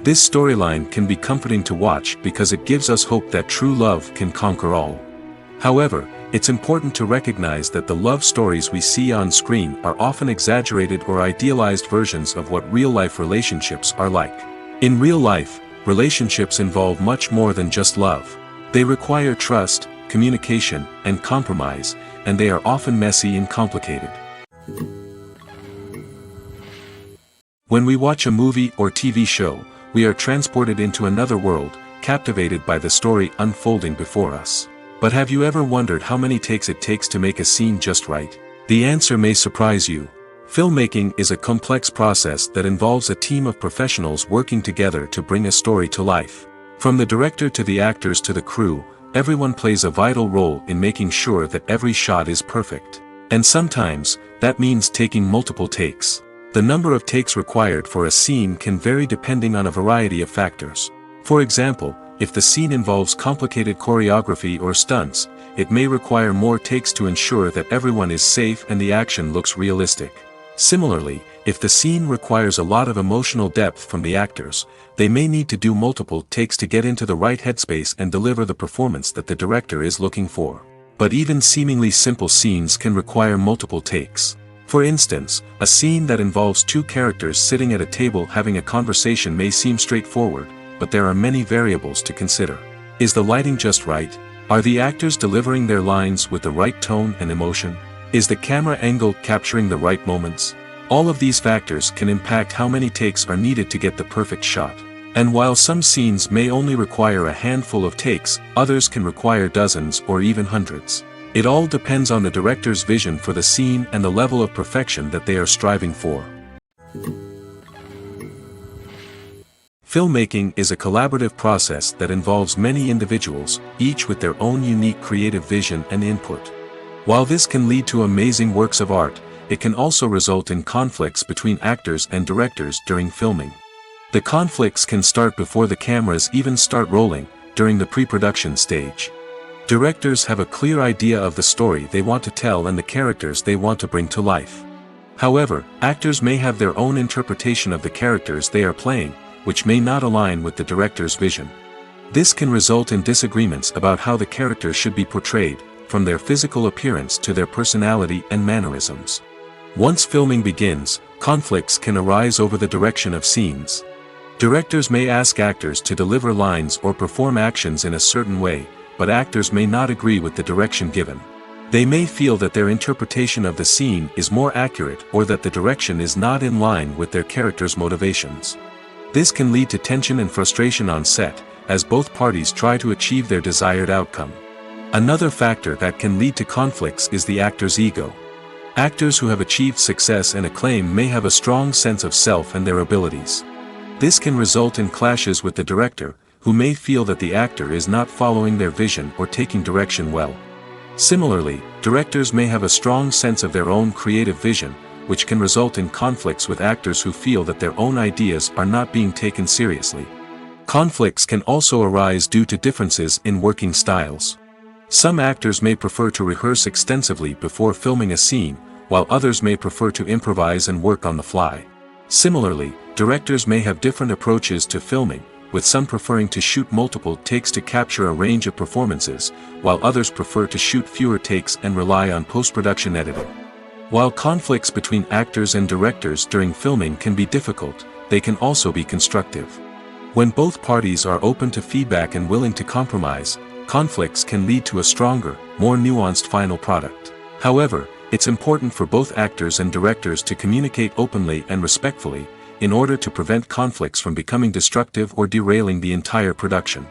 This storyline can be comforting to watch because it gives us hope that true love can conquer all. However, it's important to recognize that the love stories we see on screen are often exaggerated or idealized versions of what real-life relationships are like. In real life, relationships involve much more than just love. They require trust, communication, and compromise, and they are often messy and complicated. When we watch a movie or TV show, we are transported into another world, captivated by the story unfolding before us. But have you ever wondered how many takes it takes to make a scene just right? The answer may surprise you. Filmmaking is a complex process that involves a team of professionals working together to bring a story to life. From the director to the actors to the crew, everyone plays a vital role in making sure that every shot is perfect. And sometimes, that means taking multiple takes. The number of takes required for a scene can vary depending on a variety of factors. For example, if the scene involves complicated choreography or stunts, it may require more takes to ensure that everyone is safe and the action looks realistic. Similarly, if the scene requires a lot of emotional depth from the actors, they may need to do multiple takes to get into the right headspace and deliver the performance that the director is looking for. But even seemingly simple scenes can require multiple takes. For instance, a scene that involves two characters sitting at a table having a conversation may seem straightforward, but there are many variables to consider. Is the lighting just right? Are the actors delivering their lines with the right tone and emotion? Is the camera angle capturing the right moments? All of these factors can impact how many takes are needed to get the perfect shot. And while some scenes may only require a handful of takes, others can require dozens or even hundreds. It all depends on the director's vision for the scene and the level of perfection that they are striving for. Filmmaking is a collaborative process that involves many individuals, each with their own unique creative vision and input. While this can lead to amazing works of art, it can also result in conflicts between actors and directors during filming. The conflicts can start before the cameras even start rolling, during the pre-production stage. Directors have a clear idea of the story they want to tell and the characters they want to bring to life. However, actors may have their own interpretation of the characters they are playing, which may not align with the director's vision. This can result in disagreements about how the characters should be portrayed, from their physical appearance to their personality and mannerisms. Once filming begins, conflicts can arise over the direction of scenes. Directors may ask actors to deliver lines or perform actions in a certain way, but actors may not agree with the direction given. They may feel that their interpretation of the scene is more accurate or that the direction is not in line with their character's motivations. This can lead to tension and frustration on set, as both parties try to achieve their desired outcome. Another factor that can lead to conflicts is the actor's ego. Actors who have achieved success and acclaim may have a strong sense of self and their abilities. This can result in clashes with the director, who may feel that the actor is not following their vision or taking direction well. Similarly, directors may have a strong sense of their own creative vision, which can result in conflicts with actors who feel that their own ideas are not being taken seriously. Conflicts can also arise due to differences in working styles. Some actors may prefer to rehearse extensively before filming a scene, while others may prefer to improvise and work on the fly. Similarly, directors may have different approaches to filming, with some preferring to shoot multiple takes to capture a range of performances, while others prefer to shoot fewer takes and rely on post-production editing. While conflicts between actors and directors during filming can be difficult, they can also be constructive. When both parties are open to feedback and willing to compromise, conflicts can lead to a stronger, more nuanced final product. However, it's important for both actors and directors to communicate openly and respectfully, in order to prevent conflicts from becoming destructive or derailing the entire production.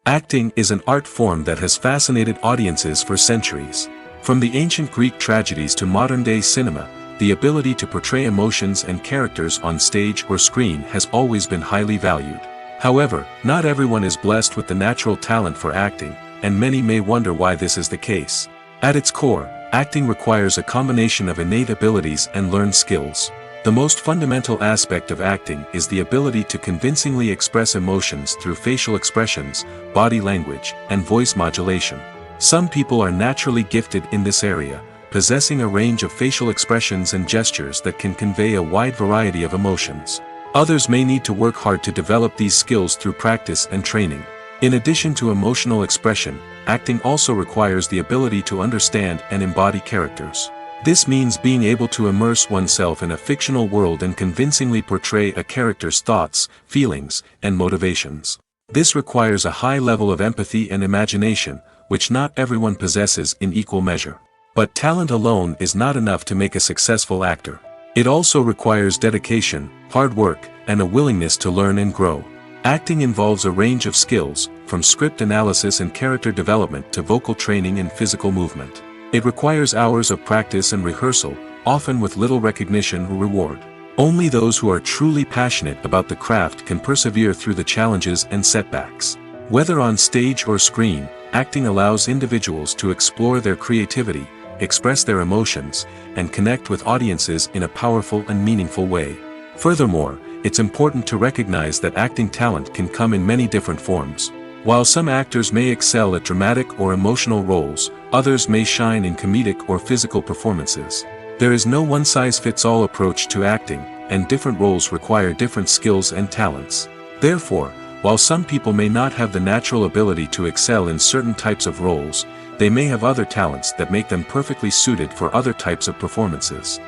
Acting is an art form that has fascinated audiences for centuries. From the ancient Greek tragedies to modern-day cinema, the ability to portray emotions and characters on stage or screen has always been highly valued. However, not everyone is blessed with the natural talent for acting, and many may wonder why this is the case. At its core, acting requires a combination of innate abilities and learned skills. The most fundamental aspect of acting is the ability to convincingly express emotions through facial expressions, body language, and voice modulation. Some people are naturally gifted in this area, possessing a range of facial expressions and gestures that can convey a wide variety of emotions. Others may need to work hard to develop these skills through practice and training. In addition to emotional expression, acting also requires the ability to understand and embody characters. This means being able to immerse oneself in a fictional world and convincingly portray a character's thoughts, feelings, and motivations. This requires a high level of empathy and imagination, which not everyone possesses in equal measure. But talent alone is not enough to make a successful actor. It also requires dedication, hard work, and a willingness to learn and grow. Acting involves a range of skills, from script analysis and character development to vocal training and physical movement. It requires hours of practice and rehearsal, often with little recognition or reward. Only those who are truly passionate about the craft can persevere through the challenges and setbacks. Whether on stage or screen, acting allows individuals to explore their creativity, express their emotions, and connect with audiences in a powerful and meaningful way. Furthermore, it's important to recognize that acting talent can come in many different forms. While some actors may excel at dramatic or emotional roles, others may shine in comedic or physical performances. There is no one-size-fits-all approach to acting, and different roles require different skills and talents. Therefore, while some people may not have the natural ability to excel in certain types of roles, they may have other talents that make them perfectly suited for other types of performances.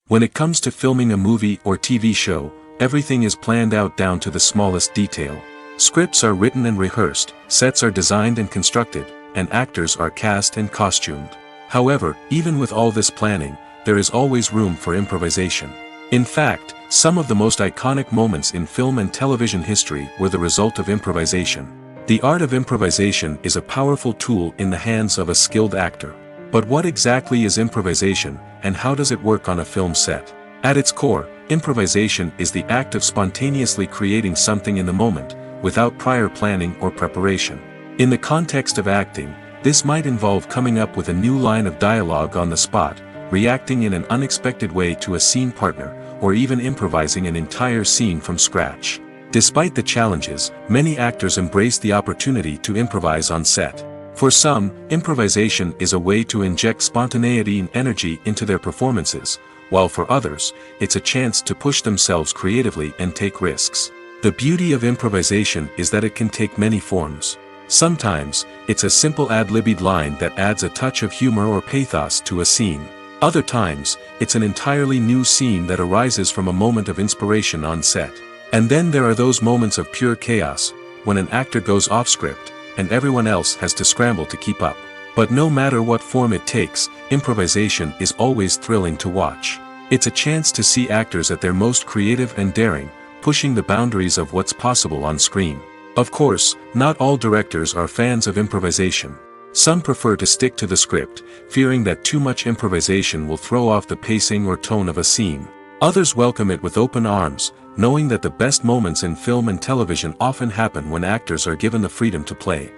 When it comes to filming a movie or TV show, everything is planned out down to the smallest detail. Scripts are written and rehearsed, sets are designed and constructed, and actors are cast and costumed. However, even with all this planning, there is always room for improvisation. In fact, some of the most iconic moments in film and television history were the result of improvisation. The art of improvisation is a powerful tool in the hands of a skilled actor. But what exactly is improvisation, and how does it work on a film set? At its core, improvisation is the act of spontaneously creating something in the moment, without prior planning or preparation. In the context of acting, this might involve coming up with a new line of dialogue on the spot, reacting in an unexpected way to a scene partner, or even improvising an entire scene from scratch. Despite the challenges, many actors embrace the opportunity to improvise on set. For some, improvisation is a way to inject spontaneity and energy into their performances, while for others, it's a chance to push themselves creatively and take risks. The beauty of improvisation is that it can take many forms. Sometimes, it's a simple ad-libbed line that adds a touch of humor or pathos to a scene. Other times, it's an entirely new scene that arises from a moment of inspiration on set. And then there are those moments of pure chaos, when an actor goes off script, and everyone else has to scramble to keep up. But no matter what form it takes, improvisation is always thrilling to watch. It's a chance to see actors at their most creative and daring, pushing the boundaries of what's possible on screen. Of course, not all directors are fans of improvisation. Some prefer to stick to the script, fearing that too much improvisation will throw off the pacing or tone of a scene. Others welcome it with open arms, knowing that the best moments in film and television often happen when actors are given the freedom to play.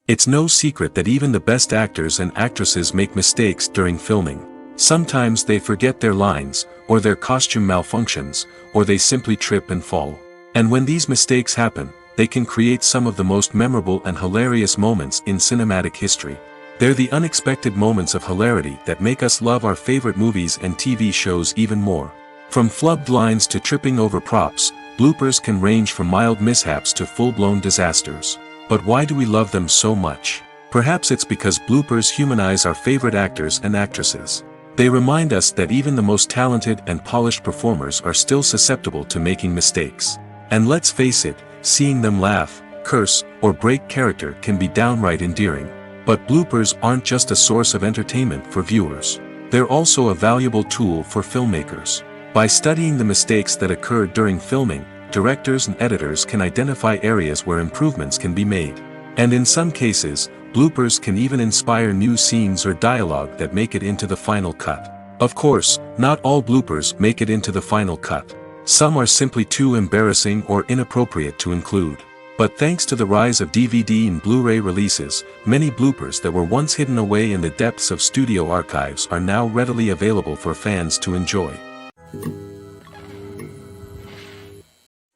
It's no secret that even the best actors and actresses make mistakes during filming. Sometimes they forget their lines, or their costume malfunctions, or they simply trip and fall. And when these mistakes happen, they can create some of the most memorable and hilarious moments in cinematic history. They're the unexpected moments of hilarity that make us love our favorite movies and TV shows even more. From flubbed lines to tripping over props, bloopers can range from mild mishaps to full-blown disasters. But why do we love them so much? Perhaps it's because bloopers humanize our favorite actors and actresses. They remind us that even the most talented and polished performers are still susceptible to making mistakes. And let's face it, seeing them laugh, curse, or break character can be downright endearing. But bloopers aren't just a source of entertainment for viewers. They're also a valuable tool for filmmakers. By studying the mistakes that occurred during filming, directors and editors can identify areas where improvements can be made. And in some cases, bloopers can even inspire new scenes or dialogue that make it into the final cut. Of course, not all bloopers make it into the final cut. Some are simply too embarrassing or inappropriate to include. But thanks to the rise of DVD and Blu-ray releases, many bloopers that were once hidden away in the depths of studio archives are now readily available for fans to enjoy.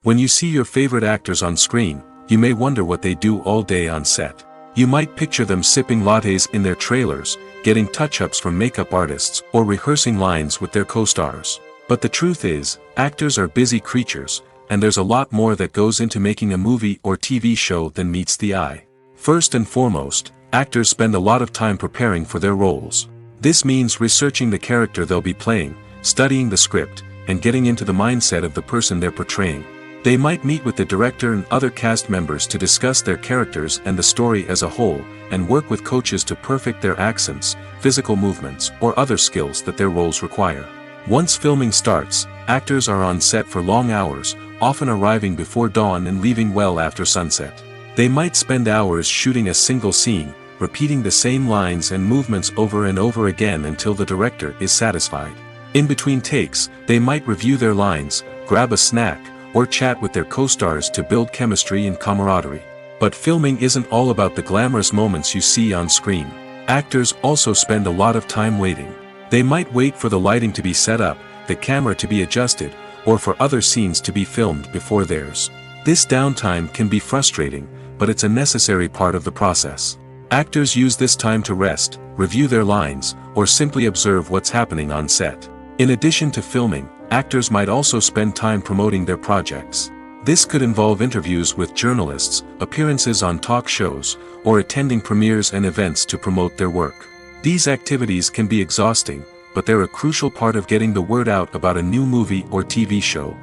When you see your favorite actors on screen, you may wonder what they do all day on set. You might picture them sipping lattes in their trailers, getting touch-ups from makeup artists, or rehearsing lines with their co-stars. But the truth is, actors are busy creatures, and there's a lot more that goes into making a movie or TV show than meets the eye. First and foremost, actors spend a lot of time preparing for their roles. This means researching the character they'll be playing, studying the script, and getting into the mindset of the person they're portraying. They might meet with the director and other cast members to discuss their characters and the story as a whole, and work with coaches to perfect their accents, physical movements, or other skills that their roles require. Once filming starts, actors are on set for long hours, often arriving before dawn and leaving well after sunset. They might spend hours shooting a single scene, repeating the same lines and movements over and over again until the director is satisfied. In between takes, they might review their lines, grab a snack, or chat with their co-stars to build chemistry and camaraderie. But filming isn't all about the glamorous moments you see on screen. Actors also spend a lot of time waiting. They might wait for the lighting to be set up, the camera to be adjusted, or for other scenes to be filmed before theirs. This downtime can be frustrating, but it's a necessary part of the process. Actors use this time to rest, review their lines, or simply observe what's happening on set. In addition to filming, actors might also spend time promoting their projects. This could involve interviews with journalists, appearances on talk shows, or attending premieres and events to promote their work. These activities can be exhausting, but they're a crucial part of getting the word out about a new movie or TV show.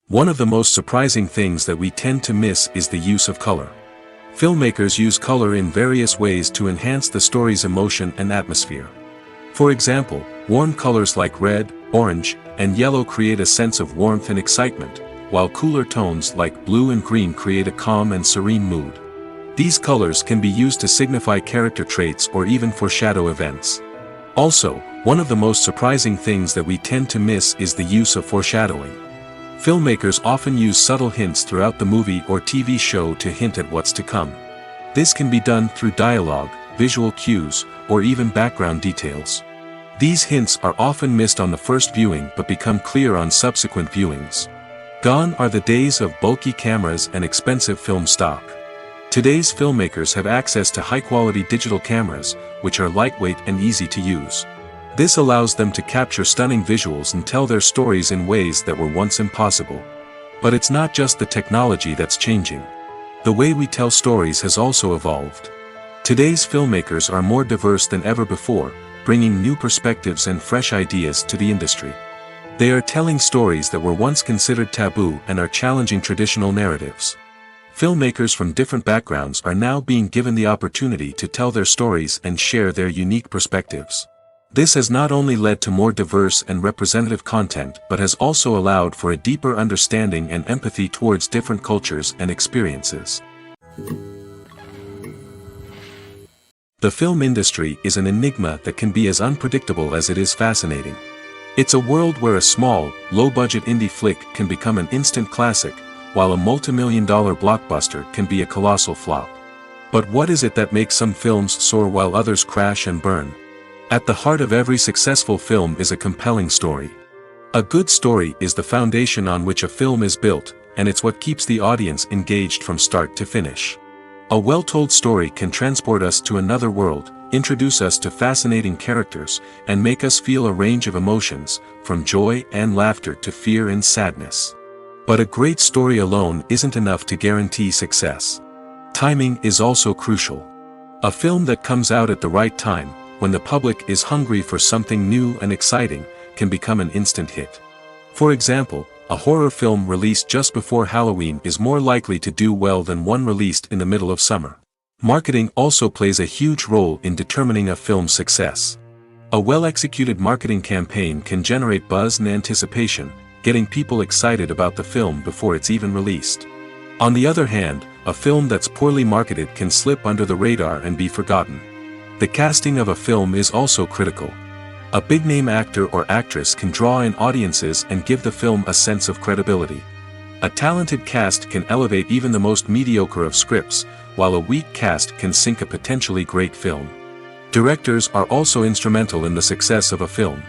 One of the most surprising things that we tend to miss is the use of color. Filmmakers use color in various ways to enhance the story's emotion and atmosphere. For example, warm colors like red, orange, and yellow create a sense of warmth and excitement, while cooler tones like blue and green create a calm and serene mood. These colors can be used to signify character traits or even foreshadow events. Also, one of the most surprising things that we tend to miss is the use of foreshadowing. Filmmakers often use subtle hints throughout the movie or TV show to hint at what's to come. This can be done through dialogue, visual cues, or even background details. These hints are often missed on the first viewing but become clear on subsequent viewings. Gone are the days of bulky cameras and expensive film stock. Today's filmmakers have access to high-quality digital cameras, which are lightweight and easy to use. This allows them to capture stunning visuals and tell their stories in ways that were once impossible. But it's not just the technology that's changing. The way we tell stories has also evolved. Today's filmmakers are more diverse than ever before, bringing new perspectives and fresh ideas to the industry. They are telling stories that were once considered taboo and are challenging traditional narratives. Filmmakers from different backgrounds are now being given the opportunity to tell their stories and share their unique perspectives. This has not only led to more diverse and representative content but has also allowed for a deeper understanding and empathy towards different cultures and experiences. The film industry is an enigma that can be as unpredictable as it is fascinating. It's a world where a small, low-budget indie flick can become an instant classic, while a multi-million-dollar blockbuster can be a colossal flop. But what is it that makes some films soar while others crash and burn? At the heart of every successful film is a compelling story. A good story is the foundation on which a film is built, and it's what keeps the audience engaged from start to finish. A well-told story can transport us to another world, introduce us to fascinating characters, and make us feel a range of emotions, from joy and laughter to fear and sadness. But a great story alone isn't enough to guarantee success. Timing is also crucial. A film that comes out at the right time, when the public is hungry for something new and exciting, can become an instant hit. For example, a horror film released just before Halloween is more likely to do well than one released in the middle of summer. Marketing also plays a huge role in determining a film's success. A well-executed marketing campaign can generate buzz and anticipation, getting people excited about the film before it's even released. On the other hand, a film that's poorly marketed can slip under the radar and be forgotten. The casting of a film is also critical. A big-name actor or actress can draw in audiences and give the film a sense of credibility. A talented cast can elevate even the most mediocre of scripts, while a weak cast can sink a potentially great film. Directors are also instrumental in the success of a film.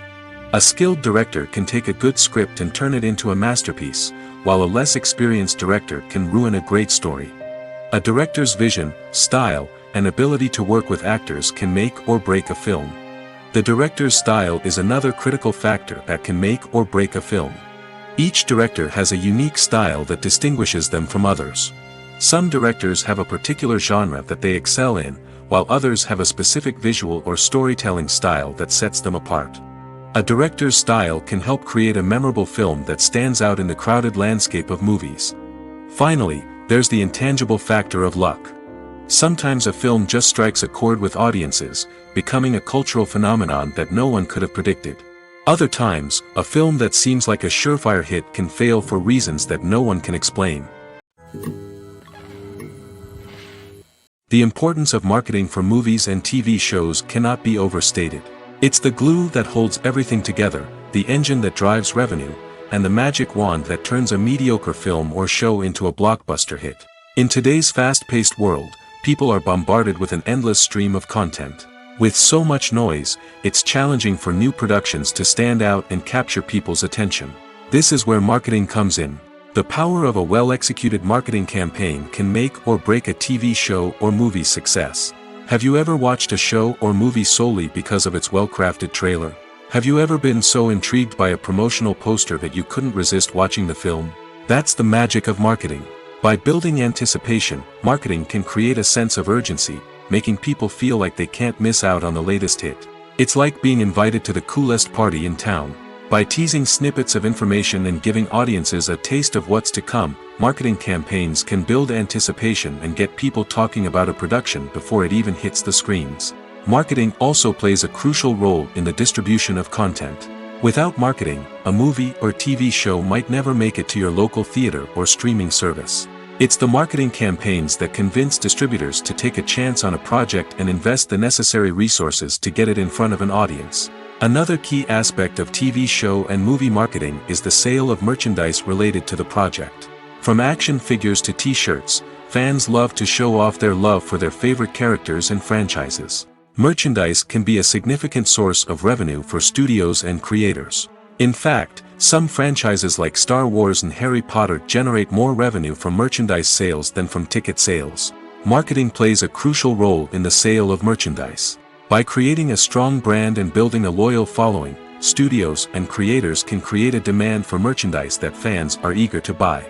A skilled director can take a good script and turn it into a masterpiece, while a less experienced director can ruin a great story. A director's vision, style, and ability to work with actors can make or break a film. The director's style is another critical factor that can make or break a film. Each director has a unique style that distinguishes them from others. Some directors have a particular genre that they excel in, while others have a specific visual or storytelling style that sets them apart. A director's style can help create a memorable film that stands out in the crowded landscape of movies. Finally, there's the intangible factor of luck. Sometimes a film just strikes a chord with audiences, becoming a cultural phenomenon that no one could have predicted. Other times, a film that seems like a surefire hit can fail for reasons that no one can explain. The importance of marketing for movies and TV shows cannot be overstated. It's the glue that holds everything together, the engine that drives revenue, and the magic wand that turns a mediocre film or show into a blockbuster hit. In today's fast-paced world, people are bombarded with an endless stream of content. With so much noise, it's challenging for new productions to stand out and capture people's attention. This is where marketing comes in. The power of a well-executed marketing campaign can make or break a TV show or movie's success. Have you ever watched a show or movie solely because of its well-crafted trailer? Have you ever been so intrigued by a promotional poster that you couldn't resist watching the film? That's the magic of marketing. By building anticipation, marketing can create a sense of urgency, making people feel like they can't miss out on the latest hit. It's like being invited to the coolest party in town. By teasing snippets of information and giving audiences a taste of what's to come, marketing campaigns can build anticipation and get people talking about a production before it even hits the screens. Marketing also plays a crucial role in the distribution of content. Without marketing, a movie or TV show might never make it to your local theater or streaming service. It's the marketing campaigns that convince distributors to take a chance on a project and invest the necessary resources to get it in front of an audience. Another key aspect of TV show and movie marketing is the sale of merchandise related to the project. From action figures to t-shirts, fans love to show off their love for their favorite characters and franchises. Merchandise can be a significant source of revenue for studios and creators. In fact, some franchises like Star Wars and Harry Potter generate more revenue from merchandise sales than from ticket sales. Marketing plays a crucial role in the sale of merchandise. By creating a strong brand and building a loyal following, studios and creators can create a demand for merchandise that fans are eager to buy.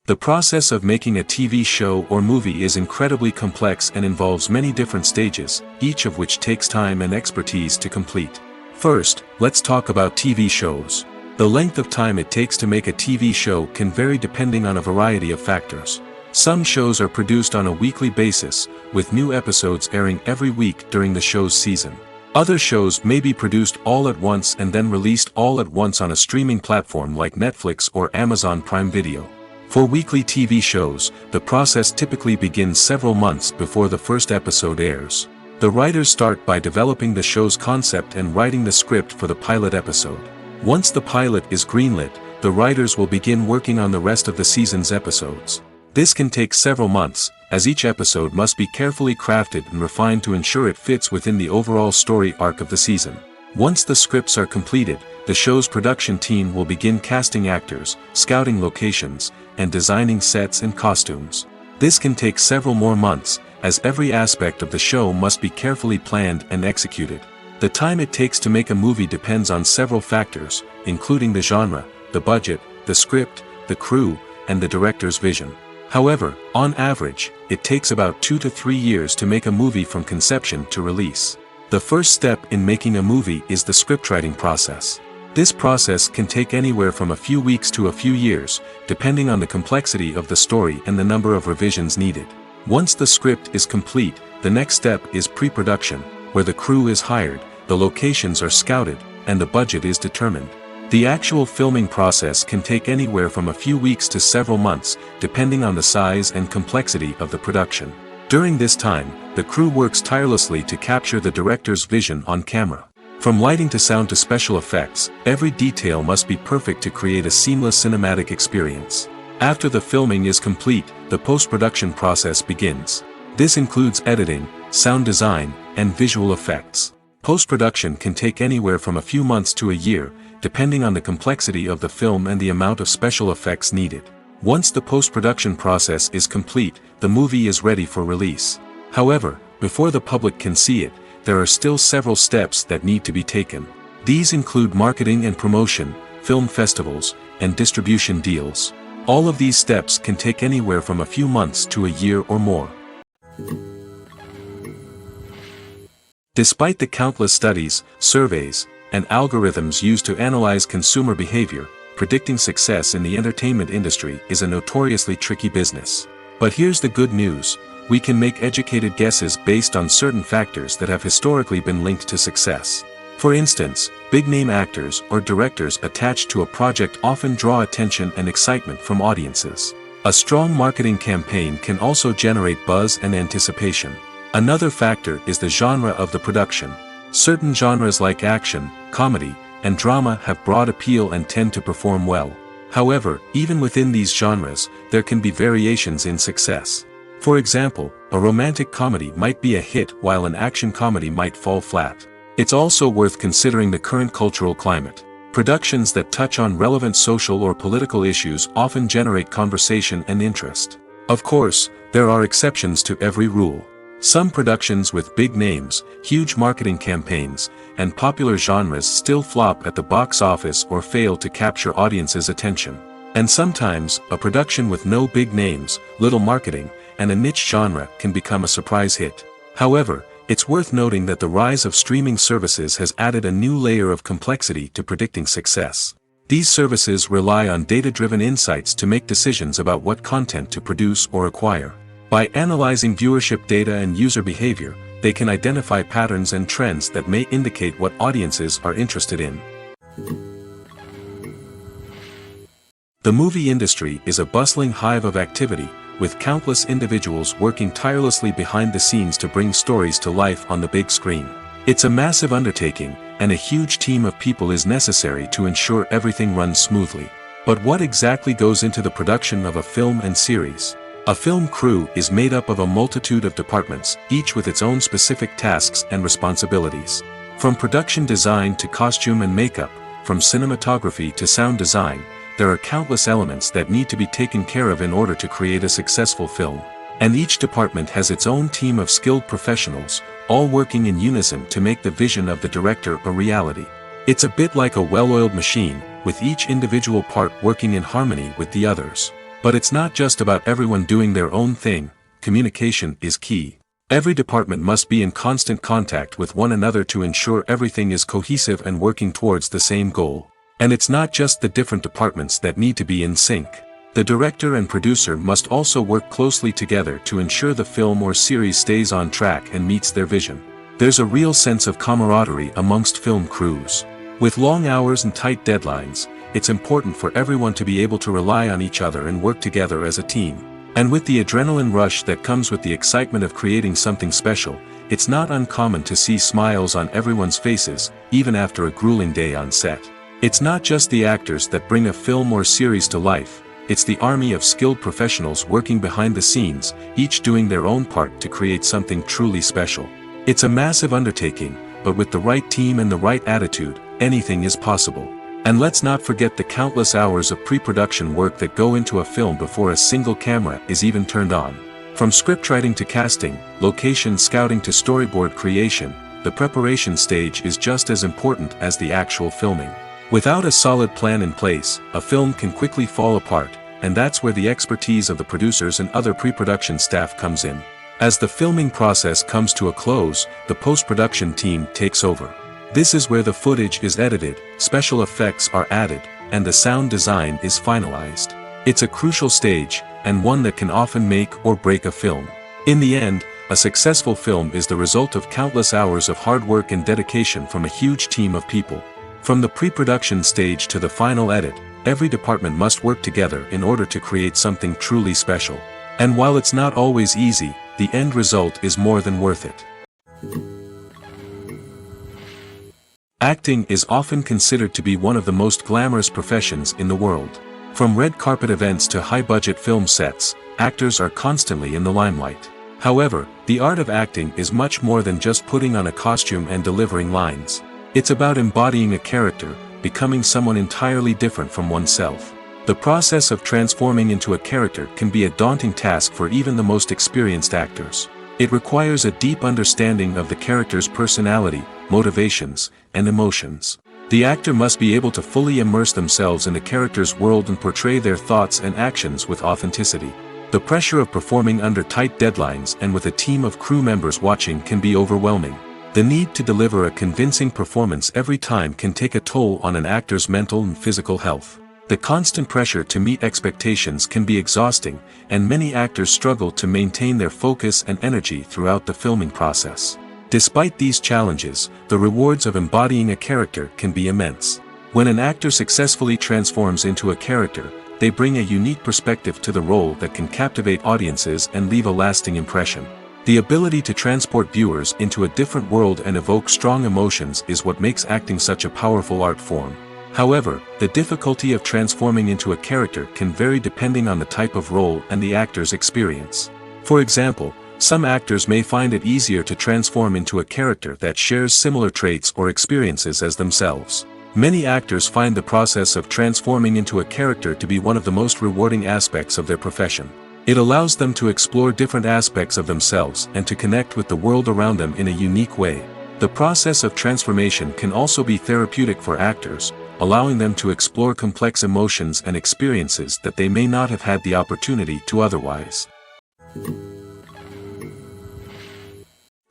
The process of making a TV show or movie is incredibly complex and involves many different stages, each of which takes time and expertise to complete. First, let's talk about TV shows. The length of time it takes to make a TV show can vary depending on a variety of factors. Some shows are produced on a weekly basis, with new episodes airing every week during the show's season. Other shows may be produced all at once and then released all at once on a streaming platform like Netflix or Amazon Prime Video. For weekly TV shows, the process typically begins several months before the first episode airs. The writers start by developing the show's concept and writing the script for the pilot episode. Once the pilot is greenlit, the writers will begin working on the rest of the season's episodes. This can take several months, as each episode must be carefully crafted and refined to ensure it fits within the overall story arc of the season. Once the scripts are completed, the show's production team will begin casting actors, scouting locations, and designing sets and costumes. This can take several more months, as every aspect of the show must be carefully planned and executed. The time it takes to make a movie depends on several factors, including the genre, the budget, the script, the crew, and the director's vision. However, on average, it takes about 2 to 3 years to make a movie from conception to release. The first step in making a movie is the scriptwriting process. This process can take anywhere from a few weeks to a few years, depending on the complexity of the story and the number of revisions needed. Once the script is complete, the next step is pre-production, where the crew is hired, the locations are scouted, and the budget is determined. The actual filming process can take anywhere from a few weeks to several months, depending on the size and complexity of the production. During this time, the crew works tirelessly to capture the director's vision on camera. From lighting to sound to special effects, every detail must be perfect to create a seamless cinematic experience. After the filming is complete, the post-production process begins. This includes editing, sound design, and visual effects. Post-production can take anywhere from a few months to a year, depending on the complexity of the film and the amount of special effects needed. Once the post-production process is complete, the movie is ready for release. However, before the public can see it, there are still several steps that need to be taken. These include marketing and promotion, film festivals, and distribution deals. All of these steps can take anywhere from a few months to a year or more. Despite the countless studies, surveys, and algorithms used to analyze consumer behavior, predicting success in the entertainment industry is a notoriously tricky business. But here's the good news: we can make educated guesses based on certain factors that have historically been linked to success. For instance, big-name actors or directors attached to a project often draw attention and excitement from audiences. A strong marketing campaign can also generate buzz and anticipation. Another factor is the genre of the production. Certain genres like action, comedy, and drama have broad appeal and tend to perform well. However, even within these genres, there can be variations in success. For example, a romantic comedy might be a hit while an action comedy might fall flat. It's also worth considering the current cultural climate. Productions that touch on relevant social or political issues often generate conversation and interest. Of course, there are exceptions to every rule. Some productions with big names, huge marketing campaigns, and popular genres still flop at the box office or fail to capture audiences' attention. And sometimes, a production with no big names, little marketing, and a niche genre can become a surprise hit. However, it's worth noting that the rise of streaming services has added a new layer of complexity to predicting success. These services rely on data-driven insights to make decisions about what content to produce or acquire. By analyzing viewership data and user behavior, they can identify patterns and trends that may indicate what audiences are interested in. The movie industry is a bustling hive of activity, with countless individuals working tirelessly behind the scenes to bring stories to life on the big screen. It's a massive undertaking, and a huge team of people is necessary to ensure everything runs smoothly. But what exactly goes into the production of a film and series? A film crew is made up of a multitude of departments, each with its own specific tasks and responsibilities. From production design to costume and makeup, from cinematography to sound design, there are countless elements that need to be taken care of in order to create a successful film. And each department has its own team of skilled professionals, all working in unison to make the vision of the director a reality. It's a bit like a well-oiled machine, with each individual part working in harmony with the others. But it's not just about everyone doing their own thing. Communication is key. Every department must be in constant contact with one another to ensure everything is cohesive and working towards the same goal. And it's not just the different departments that need to be in sync. The director and producer must also work closely together to ensure the film or series stays on track and meets their vision. There's a real sense of camaraderie amongst film crews. With long hours and tight deadlines, it's important for everyone to be able to rely on each other and work together as a team. And with the adrenaline rush that comes with the excitement of creating something special, it's not uncommon to see smiles on everyone's faces, even after a grueling day on set. It's not just the actors that bring a film or series to life, it's the army of skilled professionals working behind the scenes, each doing their own part to create something truly special. It's a massive undertaking, but with the right team and the right attitude, anything is possible. And let's not forget the countless hours of pre-production work that go into a film before a single camera is even turned on. From scriptwriting to casting, location scouting to storyboard creation, the preparation stage is just as important as the actual filming. Without a solid plan in place, a film can quickly fall apart, and that's where the expertise of the producers and other pre-production staff comes in. As the filming process comes to a close, the post-production team takes over. This is where the footage is edited, special effects are added, and the sound design is finalized. It's a crucial stage, and one that can often make or break a film. In the end, a successful film is the result of countless hours of hard work and dedication from a huge team of people. From the pre-production stage to the final edit, every department must work together in order to create something truly special. And while it's not always easy, the end result is more than worth it. Acting is often considered to be one of the most glamorous professions in the world. From red carpet events to high-budget film sets, actors are constantly in the limelight. However, the art of acting is much more than just putting on a costume and delivering lines. It's about embodying a character, becoming someone entirely different from oneself. The process of transforming into a character can be a daunting task for even the most experienced actors. It requires a deep understanding of the character's personality, motivations, and emotions. The actor must be able to fully immerse themselves in the character's world and portray their thoughts and actions with authenticity. The pressure of performing under tight deadlines and with a team of crew members watching can be overwhelming. The need to deliver a convincing performance every time can take a toll on an actor's mental and physical health. The constant pressure to meet expectations can be exhausting, and many actors struggle to maintain their focus and energy throughout the filming process. Despite these challenges, the rewards of embodying a character can be immense. When an actor successfully transforms into a character, they bring a unique perspective to the role that can captivate audiences and leave a lasting impression. The ability to transport viewers into a different world and evoke strong emotions is what makes acting such a powerful art form. However, the difficulty of transforming into a character can vary depending on the type of role and the actor's experience. For example, some actors may find it easier to transform into a character that shares similar traits or experiences as themselves. Many actors find the process of transforming into a character to be one of the most rewarding aspects of their profession. It allows them to explore different aspects of themselves and to connect with the world around them in a unique way. The process of transformation can also be therapeutic for actors, allowing them to explore complex emotions and experiences that they may not have had the opportunity to otherwise.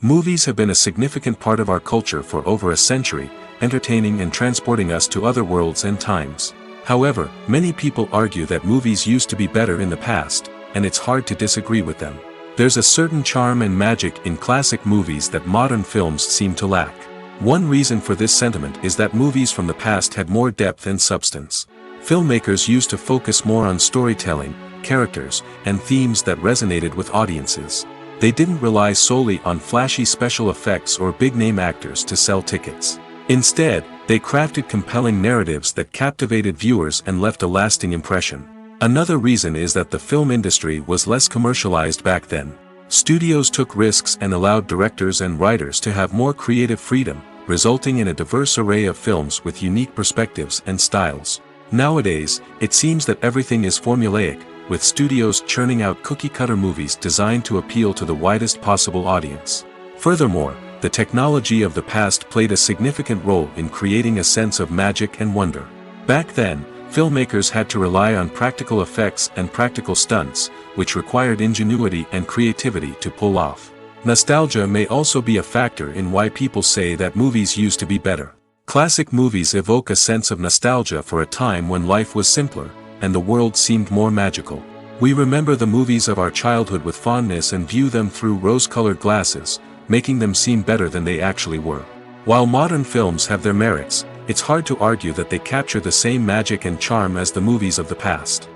Movies have been a significant part of our culture for over a century, entertaining and transporting us to other worlds and times. However, many people argue that movies used to be better in the past, and it's hard to disagree with them. There's a certain charm and magic in classic movies that modern films seem to lack. One reason for this sentiment is that movies from the past had more depth and substance. Filmmakers used to focus more on storytelling, characters, and themes that resonated with audiences. They didn't rely solely on flashy special effects or big-name actors to sell tickets. Instead, they crafted compelling narratives that captivated viewers and left a lasting impression. Another reason is that the film industry was less commercialized back then. Studios took risks and allowed directors and writers to have more creative freedom, resulting in a diverse array of films with unique perspectives and styles. Nowadays, it seems that everything is formulaic, with studios churning out cookie-cutter movies designed to appeal to the widest possible audience. Furthermore, the technology of the past played a significant role in creating a sense of magic and wonder. Back then, filmmakers had to rely on practical effects and practical stunts, which required ingenuity and creativity to pull off. Nostalgia may also be a factor in why people say that movies used to be better. Classic movies evoke a sense of nostalgia for a time when life was simpler, and the world seemed more magical. We remember the movies of our childhood with fondness and view them through rose-colored glasses, making them seem better than they actually were. While modern films have their merits, it's hard to argue that they capture the same magic and charm as the movies of the past.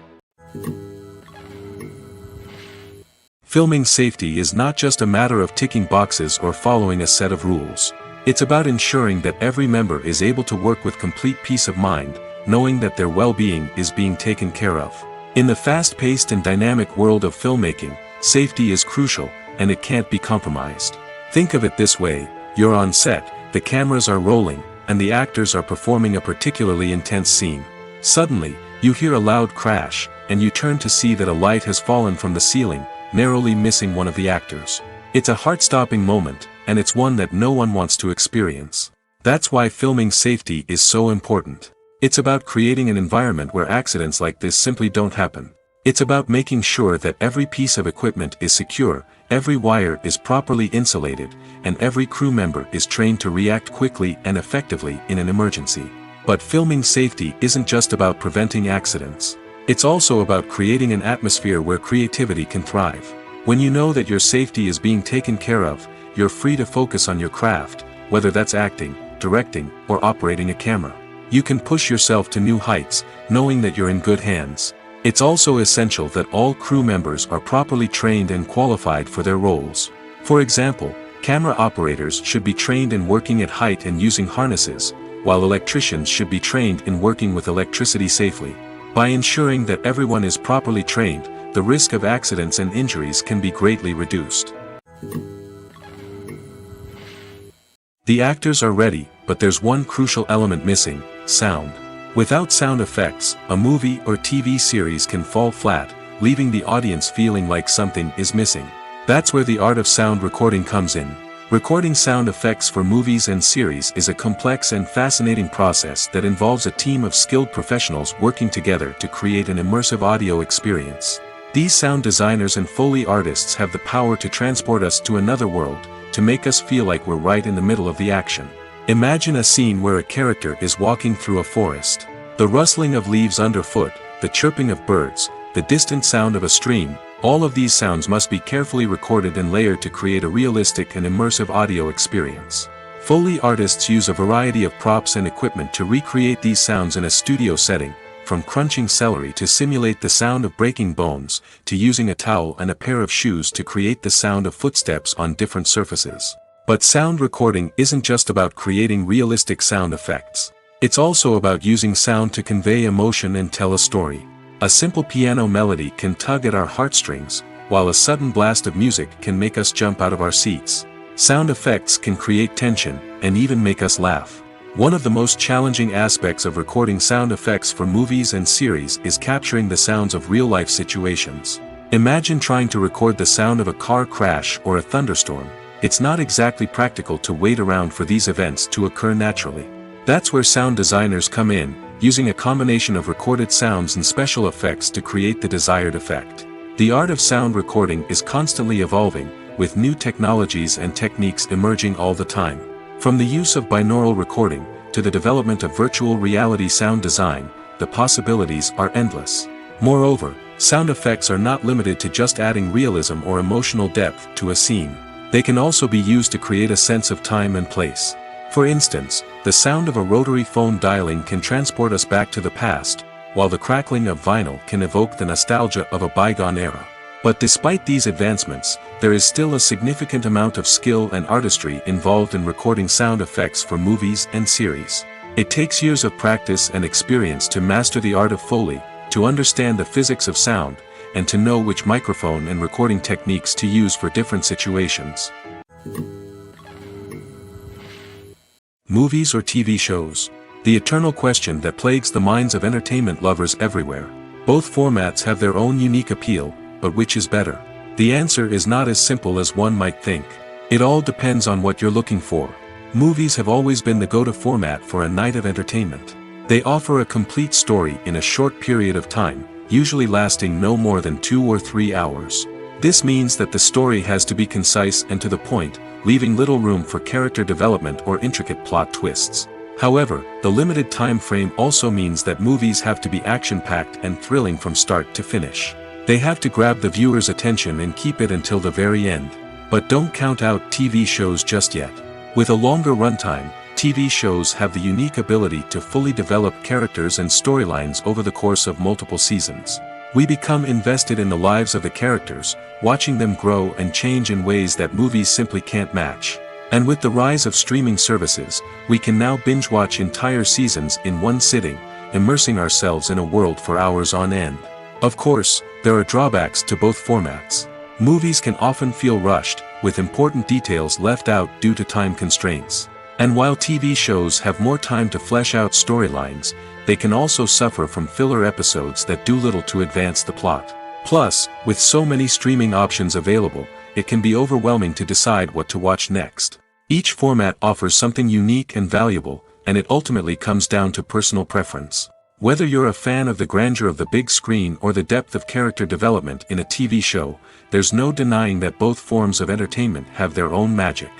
Filming safety is not just a matter of ticking boxes or following a set of rules. It's about ensuring that every member is able to work with complete peace of mind, knowing that their well-being is being taken care of. In the fast-paced and dynamic world of filmmaking, safety is crucial, and it can't be compromised. Think of it this way: you're on set, the cameras are rolling, and the actors are performing a particularly intense scene. Suddenly, you hear a loud crash, and you turn to see that a light has fallen from the ceiling, narrowly missing one of the actors. It's a heart-stopping moment, and it's one that no one wants to experience. That's why filming safety is so important. It's about creating an environment where accidents like this simply don't happen. It's about making sure that every piece of equipment is secure, every wire is properly insulated, and every crew member is trained to react quickly and effectively in an emergency. But filming safety isn't just about preventing accidents. It's also about creating an atmosphere where creativity can thrive. When you know that your safety is being taken care of, you're free to focus on your craft, whether that's acting, directing, or operating a camera. You can push yourself to new heights, knowing that you're in good hands. It's also essential that all crew members are properly trained and qualified for their roles. For example, camera operators should be trained in working at height and using harnesses, while electricians should be trained in working with electricity safely. By ensuring that everyone is properly trained, the risk of accidents and injuries can be greatly reduced. The actors are ready, but there's one crucial element missing: sound. Without sound effects, a movie or TV series can fall flat, leaving the audience feeling like something is missing. That's where the art of sound recording comes in. Recording sound effects for movies and series is a complex and fascinating process that involves a team of skilled professionals working together to create an immersive audio experience. These sound designers and Foley artists have the power to transport us to another world, to make us feel like we're right in the middle of the action. Imagine a scene where a character is walking through a forest. The rustling of leaves underfoot, the chirping of birds, the distant sound of a stream, all of these sounds must be carefully recorded and layered to create a realistic and immersive audio experience. Foley artists use a variety of props and equipment to recreate these sounds in a studio setting, from crunching celery to simulate the sound of breaking bones, to using a towel and a pair of shoes to create the sound of footsteps on different surfaces. But sound recording isn't just about creating realistic sound effects. It's also about using sound to convey emotion and tell a story. A simple piano melody can tug at our heartstrings, while a sudden blast of music can make us jump out of our seats. Sound effects can create tension, and even make us laugh. One of the most challenging aspects of recording sound effects for movies and series is capturing the sounds of real-life situations. Imagine trying to record the sound of a car crash or a thunderstorm. It's not exactly practical to wait around for these events to occur naturally. That's where sound designers come in, using a combination of recorded sounds and special effects to create the desired effect. The art of sound recording is constantly evolving, with new technologies and techniques emerging all the time. From the use of binaural recording, to the development of virtual reality sound design, the possibilities are endless. Moreover, sound effects are not limited to just adding realism or emotional depth to a scene. They can also be used to create a sense of time and place. For instance, the sound of a rotary phone dialing can transport us back to the past, while the crackling of vinyl can evoke the nostalgia of a bygone era. But despite these advancements, there is still a significant amount of skill and artistry involved in recording sound effects for movies and series. It takes years of practice and experience to master the art of Foley, to understand the physics of sound, and to know which microphone and recording techniques to use for different situations. Movies or TV shows? The eternal question that plagues the minds of entertainment lovers everywhere. Both formats have their own unique appeal, but which is better? The answer is not as simple as one might think. It all depends on what you're looking for. Movies have always been the go-to format for a night of entertainment. They offer a complete story in a short period of time, usually lasting no more than 2 or 3 hours. This means that the story has to be concise and to the point, leaving little room for character development or intricate plot twists. However, the limited time frame also means that movies have to be action-packed and thrilling from start to finish. They have to grab the viewer's attention and keep it until the very end. But don't count out TV shows just yet. With a longer runtime, TV shows have the unique ability to fully develop characters and storylines over the course of multiple seasons. We become invested in the lives of the characters, watching them grow and change in ways that movies simply can't match. And with the rise of streaming services, we can now binge-watch entire seasons in one sitting, immersing ourselves in a world for hours on end. Of course, there are drawbacks to both formats. Movies can often feel rushed, with important details left out due to time constraints. And while TV shows have more time to flesh out storylines, they can also suffer from filler episodes that do little to advance the plot. Plus, with so many streaming options available, it can be overwhelming to decide what to watch next. Each format offers something unique and valuable, and it ultimately comes down to personal preference. Whether you're a fan of the grandeur of the big screen or the depth of character development in a TV show, there's no denying that both forms of entertainment have their own magic.